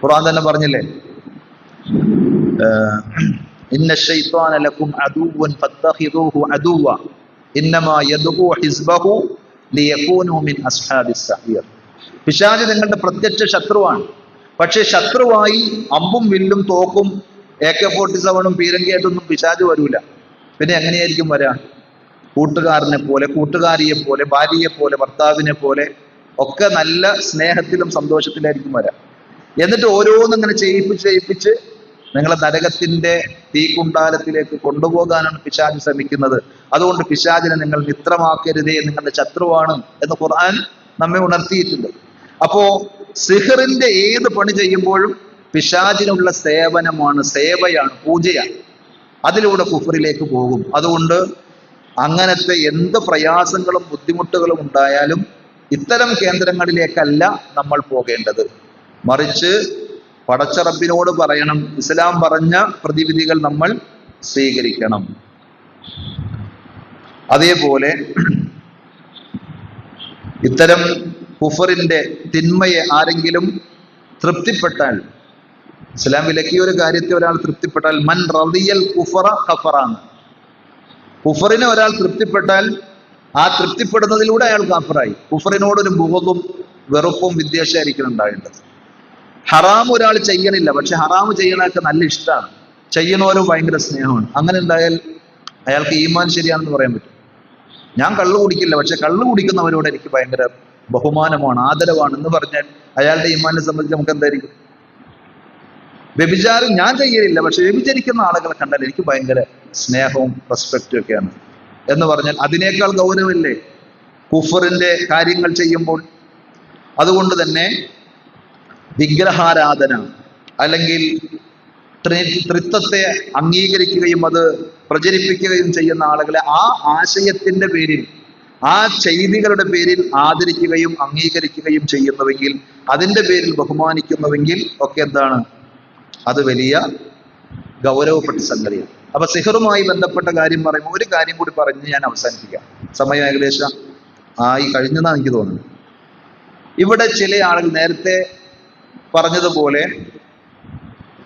ഖുർആൻ തന്നെ പറഞ്ഞില്ലേ, ഇന്ന ശൈത്വാന ലക്കും അദുവ്വൻ ഫത്തഖിദൂഹു അദുവ്വ ഇന്നമാ യദ്ഉ ഹിസ്ബഹു ലിയകൂനു മിൻ അസ്ഹാബിസ് സഈർ. പിശാച് നിങ്ങളുടെ പ്രത്യക്ഷ ശത്രുവാണ്. പക്ഷെ ശത്രുവായി അമ്പും വില്ലും തോക്കും AK-47 പീരങ്കിയായിട്ടൊന്നും പിശാച് വരൂല. പിന്നെ എങ്ങനെയായിരിക്കും വരാ? കൂട്ടുകാരനെ പോലെ, കൂട്ടുകാരിയെ പോലെ, ഭാര്യയെ പോലെ, ഭർത്താവിനെ പോലെ ഒക്കെ നല്ല സ്നേഹത്തിലും സന്തോഷത്തിലായിരിക്കും വരാം. എന്നിട്ട് ഓരോന്നിങ്ങനെ ചെയ്യിപ്പിച്ച് നിങ്ങളെ നരകത്തിന്റെ തീക്കുണ്ടാലത്തിലേക്ക് കൊണ്ടുപോകാനാണ് പിശാച് ശ്രമിക്കുന്നത്. അതുകൊണ്ട് പിശാചിനെ നിങ്ങൾ മിത്രമാക്കരുതേ, നിങ്ങളുടെ ശത്രുവാണ് എന്ന് ഖുർആൻ നമ്മെ ഉണർത്തിയിട്ടുണ്ട്. അപ്പോ സിഹറിന്റെ ഏത് പണി ചെയ്യുമ്പോഴും പിശാചിനുള്ള സേവനമാണ്, സേവയാണ്, പൂജയാണ്. അതിലൂടെ കുഫറിലേക്ക് പോകും. അതുകൊണ്ട് അങ്ങനത്തെ എന്ത് പ്രയാസങ്ങളും ബുദ്ധിമുട്ടുകളും ഉണ്ടായാലും ഇത്തരം കേന്ദ്രങ്ങളിലേക്കല്ല നമ്മൾ പോകേണ്ടത്. മറിച്ച് പടച്ച റബ്ബിനോട് പറയണം, ഇസ്ലാം പറഞ്ഞ പ്രതിവിധികൾ നമ്മൾ സ്വീകരിക്കണം. അതേപോലെ ഇത്തരം കുഫറിന്റെ തിന്മയെ ആരെങ്കിലും തൃപ്തിപ്പെട്ടാൽ, ഇസ്ലാം വിലക്കിയ ഒരു കാര്യത്തെ ഒരാൾ തൃപ്തിപ്പെട്ടാൽ, മൻ റളിയൽ കുഫറ കഫറാണ്. കുഫറിനെ ഒരാൾ തൃപ്തിപ്പെട്ടാൽ ആ തൃപ്തിപ്പെടുന്നതിലൂടെ അയാൾ കാഫറായി. കുഫറിനോടൊരു ബുഗ്ളും വെറുപ്പും വിദ്വേഷമായിരിക്കും ഉണ്ടാവേണ്ടത്. ഹറാം ഒരാൾ ചെയ്യണില്ല, പക്ഷെ ഹറാം ചെയ്യണതൊക്കെ നല്ല ഇഷ്ടമാണ്, ചെയ്യണവരും ഭയങ്കര സ്നേഹമാണ്. അങ്ങനെ ഉണ്ടായാൽ അയാൾക്ക് ഈമാൻ ശരിയാണെന്ന് പറയാൻ പറ്റും. ഞാൻ കള്ളു കുടിക്കില്ല, പക്ഷെ കള്ളു കുടിക്കുന്നവരോട് എനിക്ക് ഭയങ്കര ബഹുമാനമാണ്, ആദരവാണ് എന്ന് പറഞ്ഞാൽ അയാളുടെ ഈമാനെ സംബന്ധിച്ച് നമുക്ക് എന്തായിരിക്കും? വ്യഭിചാരം ഞാൻ ചെയ്യലില്ല, പക്ഷെ വ്യഭിചരിക്കുന്ന ആളുകളെ കണ്ടാൽ എനിക്ക് ഭയങ്കര സ്നേഹവും റെസ്പെക്റ്റും ഒക്കെയാണ് എന്ന് പറഞ്ഞാൽ അതിനേക്കാൾ ഗൗരവമില്ലേ കുഫറിന്റെ കാര്യങ്ങൾ ചെയ്യുമ്പോൾ? അതുകൊണ്ട് തന്നെ വിഗ്രഹാരാധന അല്ലെങ്കിൽ ത്രിത്വത്തെ അംഗീകരിക്കുകയും അത് പ്രചരിപ്പിക്കുകയും ചെയ്യുന്ന ആളുകളെ ആ ആശയത്തിന്റെ പേരിൽ, ആ ചെയ്തികളുടെ പേരിൽ ആദരിക്കുകയും അംഗീകരിക്കുകയും ചെയ്യുന്നുവെങ്കിൽ, അതിന്റെ പേരിൽ ബഹുമാനിക്കുന്നുവെങ്കിൽ ഒക്കെ എന്താണ്? അത് വലിയ ഗൗരവപ്പെട്ട സംഗതിയാണ്. അപ്പൊ സിഹറുമായി ബന്ധപ്പെട്ട കാര്യം പറയുമ്പോൾ ഒരു കാര്യം കൂടി പറഞ്ഞ് ഞാൻ അവസാനിപ്പിക്കാം. സമയം ഏകദേശം ആയി കഴിഞ്ഞെന്നാണ് എനിക്ക് തോന്നുന്നത്. ഇവിടെ ചില ആളുകൾ നേരത്തെ പറഞ്ഞതുപോലെ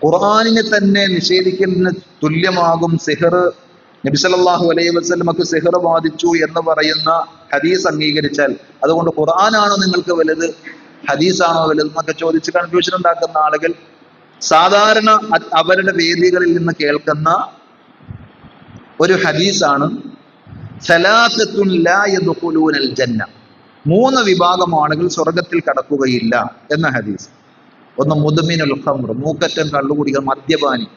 ഖുർആനിനെ തന്നെ നിഷേധിക്കുന്നതിന് തുല്യമാകും സിഹർ, നബി സല്ലല്ലാഹു അലൈഹി വസല്ലമക്ക് സിഹർ ബാധിച്ചു എന്ന് പറയുന്ന ഹദീസ് അംഗീകരിച്ചാൽ അതുകൊണ്ട് ഖുർആനാണോ നിങ്ങൾക്ക് വലുത്, ഹദീസാണോ വലുത് എന്നൊക്കെ ചോദിച്ച് കൺഫ്യൂഷൻ ഉണ്ടാക്കുന്ന ആളുകൾ സാധാരണ അവരുടെ വേദികളിൽ നിന്ന് കേൾക്കുന്ന ഒരു ഹദീസാണ് സലാസത്തുൻ ലാ യദ്ഖുലൂനൽ ജന്ന, 3 വിഭാഗം ആളുകൾ സ്വർഗത്തിൽ കടക്കുകയില്ല എന്ന ഹദീസ്. ഒന്ന് മുദ്മിനുൽ ഖംർ, മൂക്കറ്റം കള്ളുകുടികൾ, മദ്യപാനി,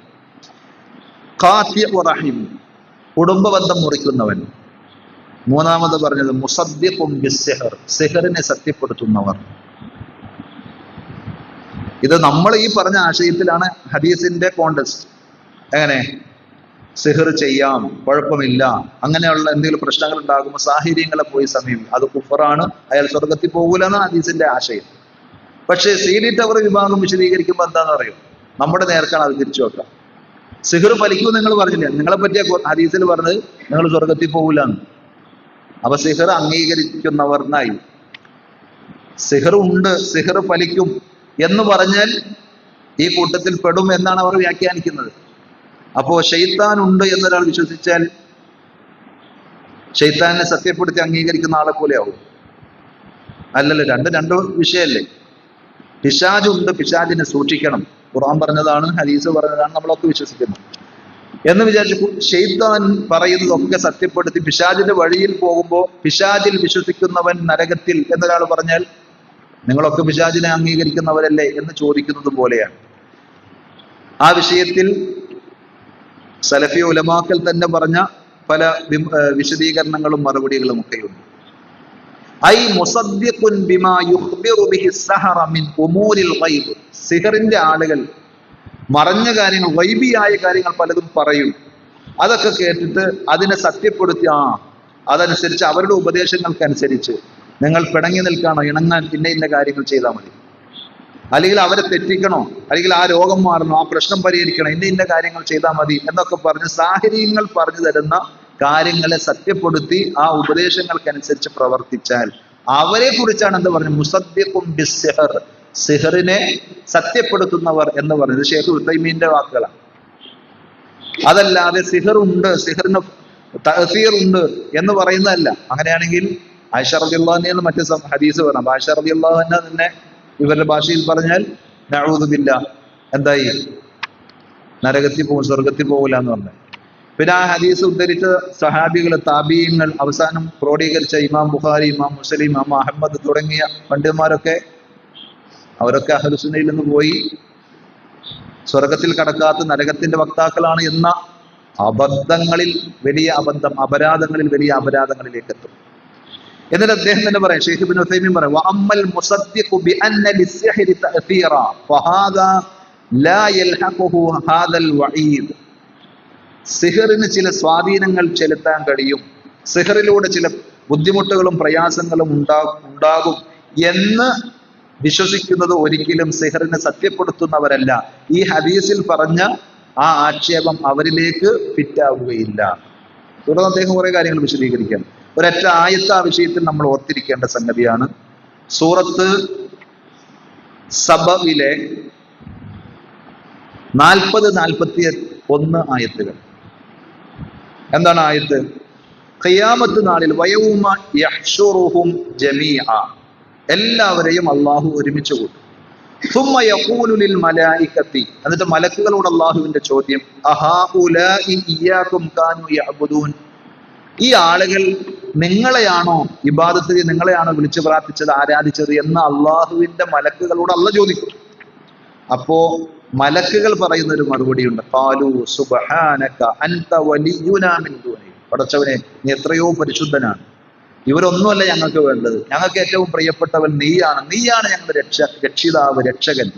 ഖാതിഉർ റഹിം, കുടുംബ ബന്ധം മുറിക്കുന്നവൻ. മൂന്നാമത് പറഞ്ഞത് മുസദ്ദിഖും ബിസ്സിഹർ, സിഹറിനെ സത്യപ്പെടുത്തുന്നവർ. ഇത് നമ്മൾ ഈ പറഞ്ഞ ആശയത്തിലാണ് ഹദീസിന്റെ കോണ്ടസ്റ്റ്. എങ്ങനെ സിഹർ ചെയ്യാം, കുഴപ്പമില്ല, അങ്ങനെയുള്ള എന്തെങ്കിലും പ്രശ്നങ്ങൾ ഉണ്ടാകുമ്പോൾ സാഹിര്യങ്ങളെ പോയി സമീപിക്കും, അത് കുഫറാണ്, അയാൾ സ്വർഗത്തിൽ പോകൂലെന്നാണ് ഹദീസിന്റെ ആശയം. പക്ഷേ CD ടവർ വിഭാഗം വിശദീകരിക്കുമ്പോൾ എന്താണെന്ന് അറിയും, നമ്മുടെ നേർക്കാണ് അത് തിരിച്ചു വെക്കാം. സിഹർ ഫലിക്കും നിങ്ങൾ പറഞ്ഞില്ല, നിങ്ങളെ പറ്റിയ ഹദീസിൽ പറഞ്ഞത് നിങ്ങൾ സ്വർഗത്തിൽ പോകൂലെന്ന്. അപ്പൊ സിഹർ അംഗീകരിക്കുന്നവർന്നായി. സിഹർ ഉണ്ട്, സിഹർ ഫലിക്കും എന്ന് പറഞ്ഞാൽ ഈ കൂട്ടത്തിൽ പെടും എന്നാണ് അവർ വ്യാഖ്യാനിക്കുന്നത്. അപ്പോ ഷെയ്ത്താൻ ഉണ്ട് എന്നൊരാൾ വിശ്വസിച്ചാൽ ഷെയ്ത്താനെ സത്യപ്പെടുത്തി അംഗീകരിക്കുന്ന ആളെ പോലെ ആവും. അല്ലല്ലോ, രണ്ട് വിഷയല്ലേ. പിശാചുണ്ട്, പിശാചിനെ സൂക്ഷിക്കണം, ഖുർആൻ പറഞ്ഞതാണ്, ഹദീസ് പറഞ്ഞതാണ്, നമ്മളൊക്കെ വിശ്വസിക്കുന്നു എന്ന് വിചാരിച്ചു ഷെയ്ത്താൻ പറയുന്നതൊക്കെ സത്യപ്പെടുത്തി പിശാചിന്റെ വഴിയിൽ പോകുമ്പോൾ പിശാചിൽ വിശ്വസിക്കുന്നവൻ നരകത്തിൽ എന്നൊരാൾ പറഞ്ഞാൽ നിങ്ങളൊക്കെ പിശാചിനെ അംഗീകരിക്കുന്നവരല്ലേ എന്ന് ചോദിക്കുന്നത് പോലെയാണ്. ആ വിഷയത്തിൽ സലഫി ഉലമാക്കൾ തന്നെ പറഞ്ഞ പല വിശദീകരണങ്ങളും മറുപടികളും ഒക്കെയുണ്ട്. ഐ മുസദ്ദിഖുൻ ബിമാ യുഖ്ബിറു ബിഹി സഹറ മിൻ ഉമൂരിൽ ഗൈബ്, സിഹറിന്റെ ആളുകൾ മറഞ്ഞ കാര്യങ്ങൾ, ഗൈബിയായ കാര്യങ്ങൾ പലതും പറയും. അതൊക്കെ കേട്ടിട്ട് അതിനെ സത്യപ്പെടുത്തി അതനുസരിച്ച് അവരുടെ ഉപദേശങ്ങൾക്കനുസരിച്ച് നിങ്ങൾ പിണങ്ങി നിൽക്കാനോ ഇണങ്ങാൻ ഇന്ന കാര്യങ്ങൾ ചെയ്താൽ മതി, അല്ലെങ്കിൽ അവരെ തെറ്റിക്കണോ, അല്ലെങ്കിൽ ആ രോഗം മാറണോ, ആ പ്രശ്നം പരിഹരിക്കണോ, ഇന്ന കാര്യങ്ങൾ ചെയ്താൽ മതി എന്നൊക്കെ പറഞ്ഞ് സാഹചര്യങ്ങൾ പറഞ്ഞു തരുന്ന കാര്യങ്ങളെ സത്യപ്പെടുത്തി ആ ഉപദേശങ്ങൾക്കനുസരിച്ച് പ്രവർത്തിച്ചാൽ അവരെ കുറിച്ചാണ് എന്ത് പറഞ്ഞു, മുസദ്ദിഖും ബിസ്സിഹർ, സിഹറിനെ സത്യപ്പെടുത്തുന്നവർ എന്ന് പറഞ്ഞത് ഷേഖ് ഉത്തൈമീന്റെ വാക്കുകളാണ്. അതല്ലാതെ സിഹറുണ്ട്, സിഹറിന് തഅ്സീർ ഉണ്ട് എന്ന് പറയുന്നതല്ല. അങ്ങനെയാണെങ്കിൽ ആയിഷ റളിയല്ലാഹു അൻഹ മറ്റു ഹദീസ് പറഞ്ഞു, ആയിഷ റളിയല്ലാഹു അൻഹ തന്നെ ഇവരുടെ ഭാഷയിൽ പറഞ്ഞാൽ നഊദു ബില്ലാഹ് എന്തായി, നരകത്തിൽ പോകും, സ്വർഗത്തിൽ പോകില്ല എന്ന് പറഞ്ഞു. പിന്നെ ആ ഹദീസ് ഉദ്ധരിച്ച സഹാബികൾ, താബീങ്ങൾ, അവസാനം ക്രോഡീകരിച്ച ഇമാം ബുഖാരി, ഇമാം മുസ്ലിം, ഇമാം അഹമ്മദ് തുടങ്ങിയ പണ്ഡിതന്മാരൊക്കെ അവരൊക്കെ അഹ്ലുസുന്നയിൽ നിന്ന് പോയി സ്വർഗത്തിൽ കടക്കാത്ത നരകത്തിന്റെ വക്താക്കളാണ് എന്ന അബദ്ധങ്ങളിൽ വലിയ അബദ്ധം, അപരാധങ്ങളിൽ വലിയ അപരാധങ്ങളിലേക്ക് എത്തും. എന്നിട്ട് അദ്ദേഹം തന്നെ പറയാം, ഷെയ്ഖ് ഇബ്നു ഉസൈമീൻ പറയും, വഅമ്മൽ മുസദ്ദിഖു ബിഅന്ന ലിസ്സിഹ്രി തഅ്സീറ ഫഹാദാ ലാ യൽഹഖുഹു ഹാദൽ വഈദ്, സിഹറിന് ചില സ്വാധീനങ്ങൾ ചെലുത്താൻ കഴിയും, സിഹറിലൂടെ ചില ബുദ്ധിമുട്ടുകളും പ്രയാസങ്ങളും ഉണ്ടാകും എന്ന് വിശ്വസിക്കുന്നത് ഒരിക്കലും സിഹറിനെ സത്യപ്പെടുത്തുന്നവരല്ല. ഈ ഹദീസിൽ പറഞ്ഞ ആ ആക്ഷേപം അവരിലേക്ക് ഫിറ്റാവുകയില്ല. തുടർന്ന് അദ്ദേഹം കുറെ കാര്യങ്ങൾ വിശദീകരിക്കാൻ ഒരൊറ്റ ആയത്ത് ആ വിഷയത്തിൽ നമ്മൾ ഓർത്തിരിക്കേണ്ട സംഗതിയാണ്. സൂറത്ത് സബയിലെ 40-41 ആയത്തുകൾ. എന്താണ് ആയത്ത്? ഖിയാമത്ത് നാളിൽ വയൗമ യഹ്ശുറുഹും ജമീഅ, എല്ലാവരെയും അള്ളാഹു ഒരുമിച്ച് കൂട്ടും. സുമ്മ യഖൂലു ലിൽ മലായികത്തി, എന്നിട്ട് മലക്കുകളോട് അള്ളാഹുവിന്റെ ചോദ്യം, അഹാഉലാഇ ഇയ്യാകും കാനൂ യഅ്ബുദൂൻ, ഈ ആളുകൾ നിങ്ങളെയാണോ ഇബാദത്ത്, നിങ്ങളെയാണോ വിളിച്ചു പ്രാർത്ഥിച്ചത്, ആരാധിച്ചത് എന്ന് അള്ളാഹുവിന്റെ മലക്കുകളോട് അള്ളാഹ് ചോദിക്കും. അപ്പോ മലക്കുകൾ പറയുന്ന ഒരു മറുപടിയുണ്ട്, ഖാലൂ സുബ്ഹാനക അൻത വലിയുനാ മിൻ ദൂനി, പടച്ചവനെ നീ എത്രയോ പരിശുദ്ധനാണ്, ഇവരൊന്നുമല്ല ഞങ്ങൾക്ക് വേണ്ടത്, ഞങ്ങൾക്ക് ഏറ്റവും പ്രിയപ്പെട്ടവൻ നീയാണ്, നീയാണ് ഞങ്ങളുടെ രക്ഷിതാവ്, രക്ഷകൻ.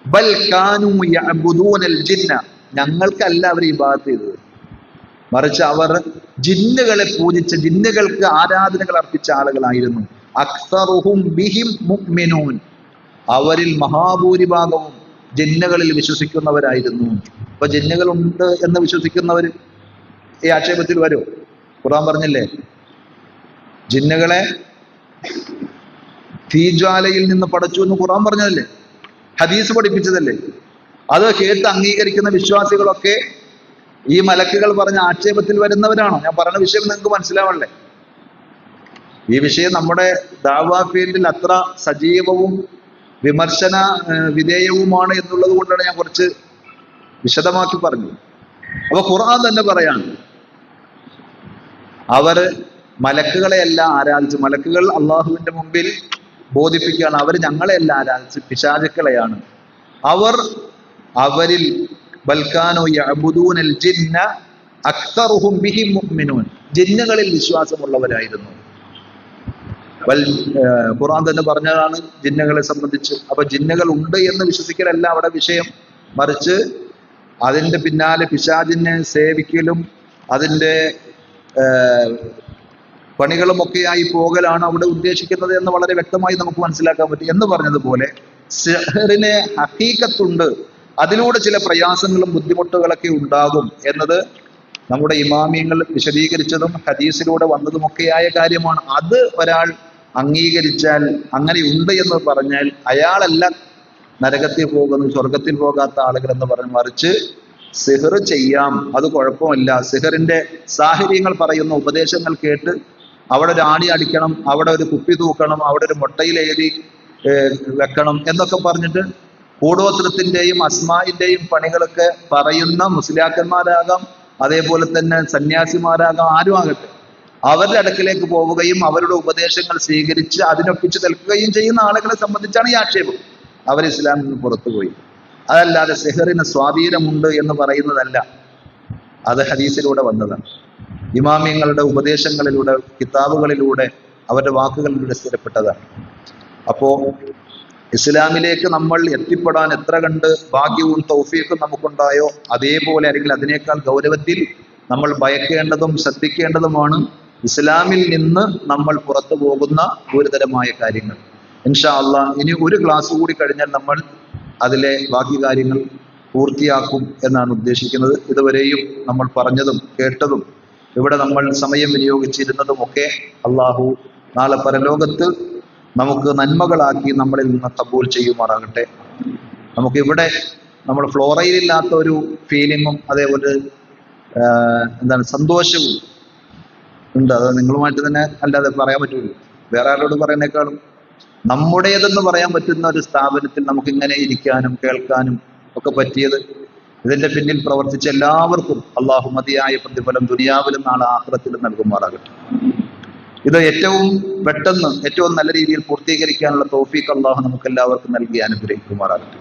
ബൽ കാനൂ യഅ്ബുദൂനൽ ജിന്ന, ഞങ്ങൾക്കല്ല അവർ ഇബാദത്ത് ചെയ്തത്, മറിച്ച് അവർ ജിന്നുകളെ പൂജിച്ച, ജിന്നുകൾക്ക് ആരാധനകൾ അർപ്പിച്ച ആളുകളായിരുന്നു. അക്സറുഹും ബിഹിം മുഅ്മിനൂൻ, അവരിൽ മഹാഭൂരിഭാഗവും ജിന്നുകളിൽ വിശ്വസിക്കുന്നവരായിരുന്നു. അപ്പൊ ജിന്നുകളുണ്ട് എന്ന് വിശ്വസിക്കുന്നവർ ഈ ആക്ഷേപത്തിൽ വരും. ഖുർആൻ പറഞ്ഞില്ലേ, ജിന്നുകളെ തീജ്വാലയിൽ നിന്ന് പടച്ചു എന്ന് ഖുർആൻ പറഞ്ഞതല്ലേ, ഹദീസ് പഠിപ്പിച്ചതല്ലേ. അത് കേട്ട് അംഗീകരിക്കുന്ന വിശ്വാസികളൊക്കെ ഈ മലക്കുകൾ പറഞ്ഞ ആക്ഷേപത്തിൽ വരുന്നവരാണോ? ഞാൻ പറഞ്ഞ വിഷയം നിങ്ങൾക്ക് മനസ്സിലാവണ്ടേ? ഈ വിഷയം നമ്മുടെ ദഅ്വാ ഫീൽഡിൽ അത്ര സജീവവും വിമർശന വിധേയവുമാണ് എന്നുള്ളത് കൊണ്ടാണ് ഞാൻ കുറച്ച് വിശദമാക്കി പറഞ്ഞത്. അപ്പൊ ഖുർആൻ തന്നെ പറയാണ്, അവർ മലക്കുകളെയല്ല ആരാധിച്ചു, മലക്കുകൾ അള്ളാഹുവിന്റെ മുമ്പിൽ ബോധിപ്പിക്കുകയാണ്, അവർ ഞങ്ങളെയല്ല ആരാധിച്ച് പിശാചുക്കളെയാണ്. അവരിൽ ബൽക്കാനോ യഅ്ബുദൂനൽ ജിന്ന, അക്തറുഹും ബിഹി മുഅ്മിനൂൻ, ജിന്നുകളിൽ വിശ്വാസമുള്ളവരായിരുന്നു. ഖുർആൻ തന്നെ പറഞ്ഞതാണ് ജിന്നുകളെ സംബന്ധിച്ച്. അപ്പൊ ജിന്നുകൾ ഉണ്ട് എന്ന് വിശ്വസിക്കലല്ല അവിടെ വിഷയം, മറിച്ച് അതിന്റെ പിന്നാലെ പിശാചിനെ സേവിക്കലും അതിന്റെ പണികളുമൊക്കെയായി പോകലാണ് അവിടെ ഉദ്ദേശിക്കുന്നത് എന്ന് വളരെ വ്യക്തമായി നമുക്ക് മനസ്സിലാക്കാൻ പറ്റും. എന്ന് പറഞ്ഞതുപോലെ സിഹ്റിന് ഹഖീഖത്തുണ്ട്, അതിലൂടെ ചില പ്രയാസങ്ങളും ബുദ്ധിമുട്ടുകളൊക്കെ ഉണ്ടാകും എന്നത് നമ്മുടെ ഇമാമിയങ്ങൾ വിശദീകരിച്ചതും ഹദീസിലൂടെ വന്നതുമൊക്കെയായ കാര്യമാണ്. അത് ഒരാൾ അംഗീകരിച്ചാൽ, അങ്ങനെയുണ്ട് എന്ന് പറഞ്ഞാൽ അയാളല്ല നരകത്തിൽ പോകുന്നു, സ്വർഗത്തിൽ പോകാത്ത ആളുകൾ എന്ന് പറഞ്ഞ്, മറിച്ച് സിഹർ ചെയ്യാം, അത് കുഴപ്പമില്ല. സിഹറിന്റെ സാഹചര്യങ്ങൾ പറയുന്ന ഉപദേശങ്ങൾ കേട്ട് അവിടെ ഒരു ആണി അടിക്കണം, അവിടെ ഒരു കുപ്പി തൂക്കണം, അവിടെ ഒരു മുട്ടയിൽ എഴുതി വെക്കണം എന്നൊക്കെ പറഞ്ഞിട്ട് കൂടോത്രത്തിന്റെയും അസ്മായിന്റെയും പണികളൊക്കെ പറയുന്ന മുസ്ലിയാക്കന്മാരാകാം, അതേപോലെ തന്നെ സന്യാസിമാരാകാം, ആരും ആകട്ടെ, അവരുടെ അടുക്കിലേക്ക് പോവുകയും അവരുടെ ഉപദേശങ്ങൾ സ്വീകരിച്ച് അതിനൊപ്പിച്ച് നിൽക്കുകയും ചെയ്യുന്ന ആളുകളെ സംബന്ധിച്ചാണ് ഈ ആക്ഷേപം. അവർ ഇസ്ലാമിൽ നിന്ന് പുറത്തുപോയി. അതല്ലാതെ സിഹറിന് സ്വാധീനമുണ്ട് എന്ന് പറയുന്നതല്ല, അത് ഹദീസിലൂടെ വന്നതാണ്. ഇമാമിയങ്ങളുടെ ഉപദേശങ്ങളിലൂടെ, കിതാബുകളിലൂടെ, അവരുടെ വാക്കുകളിലൂടെ സ്ഥിരപ്പെട്ടതാണ്. അപ്പോ ഇസ്ലാമിലേക്ക് നമ്മൾ എത്തിപ്പെടാൻ എത്ര കണ്ട് ഭാഗ്യവും തൗഫീഖും നമുക്കുണ്ടായോ, അതേപോലെ അല്ലെങ്കിൽ അതിനേക്കാൾ ഗൗരവത്തിൽ നമ്മൾ ഭയക്കേണ്ടതും ശ്രദ്ധിക്കേണ്ടതുമാണ് ഇസ്ലാമിൽ നിന്ന് നമ്മൾ പുറത്തു പോകുന്ന ഗുരുതരമായ കാര്യങ്ങൾ. ഇൻഷാ അല്ലാഹ് ഇനി ഒരു ക്ലാസ് കൂടി കഴിഞ്ഞാൽ നമ്മൾ അതിലെ ബാക്കി കാര്യങ്ങൾ പൂർത്തിയാക്കും എന്നാണ് ഉദ്ദേശിക്കുന്നത്. ഇതുവരെയും നമ്മൾ പറഞ്ഞതും കേട്ടതും ഇവിടെ നമ്മൾ സമയം വിനിയോഗിച്ചിരുന്നതുമൊക്കെ അള്ളാഹു നാളെ പരലോകത്ത് നമുക്ക് നന്മകളാക്കി നമ്മളിൽ നിന്ന് കബൂൽ ചെയ്യുമാറാകട്ടെ. നമുക്കിവിടെ നമ്മൾ ഫ്ലോറയിലില്ലാത്ത ഒരു ഫീലിങ്ങും അതേപോലെ സന്തോഷവും ഉണ്ട്. അത് നിങ്ങളുമായിട്ട് തന്നെ അല്ലാതെ പറയാൻ പറ്റുള്ളൂ. വേറെ ആരോട് പറയുന്നേക്കാളും നമ്മുടേതെന്ന് പറയാൻ പറ്റുന്ന ഒരു സ്ഥാപനത്തിൽ നമുക്ക് ഇങ്ങനെ ഇരിക്കാനും കേൾക്കാനും ഒക്കെ പറ്റിയത്, ഇതിന്റെ പിന്നിൽ പ്രവർത്തിച്ച എല്ലാവർക്കും അള്ളാഹു മതിയായ പ്രതിഫലം ദുനിയാവിലും നാളെ ആഖിറത്തിലും നൽകുമാറാകട്ടെ. ഇത് ഏറ്റവും പെട്ടെന്ന് ഏറ്റവും നല്ല രീതിയിൽ പൂർത്തീകരിക്കാനുള്ള തൗഫീഖ് അള്ളാഹു നമുക്ക് എല്ലാവർക്കും നൽകി അനുഗ്രഹിക്കുമാറാകട്ടെ.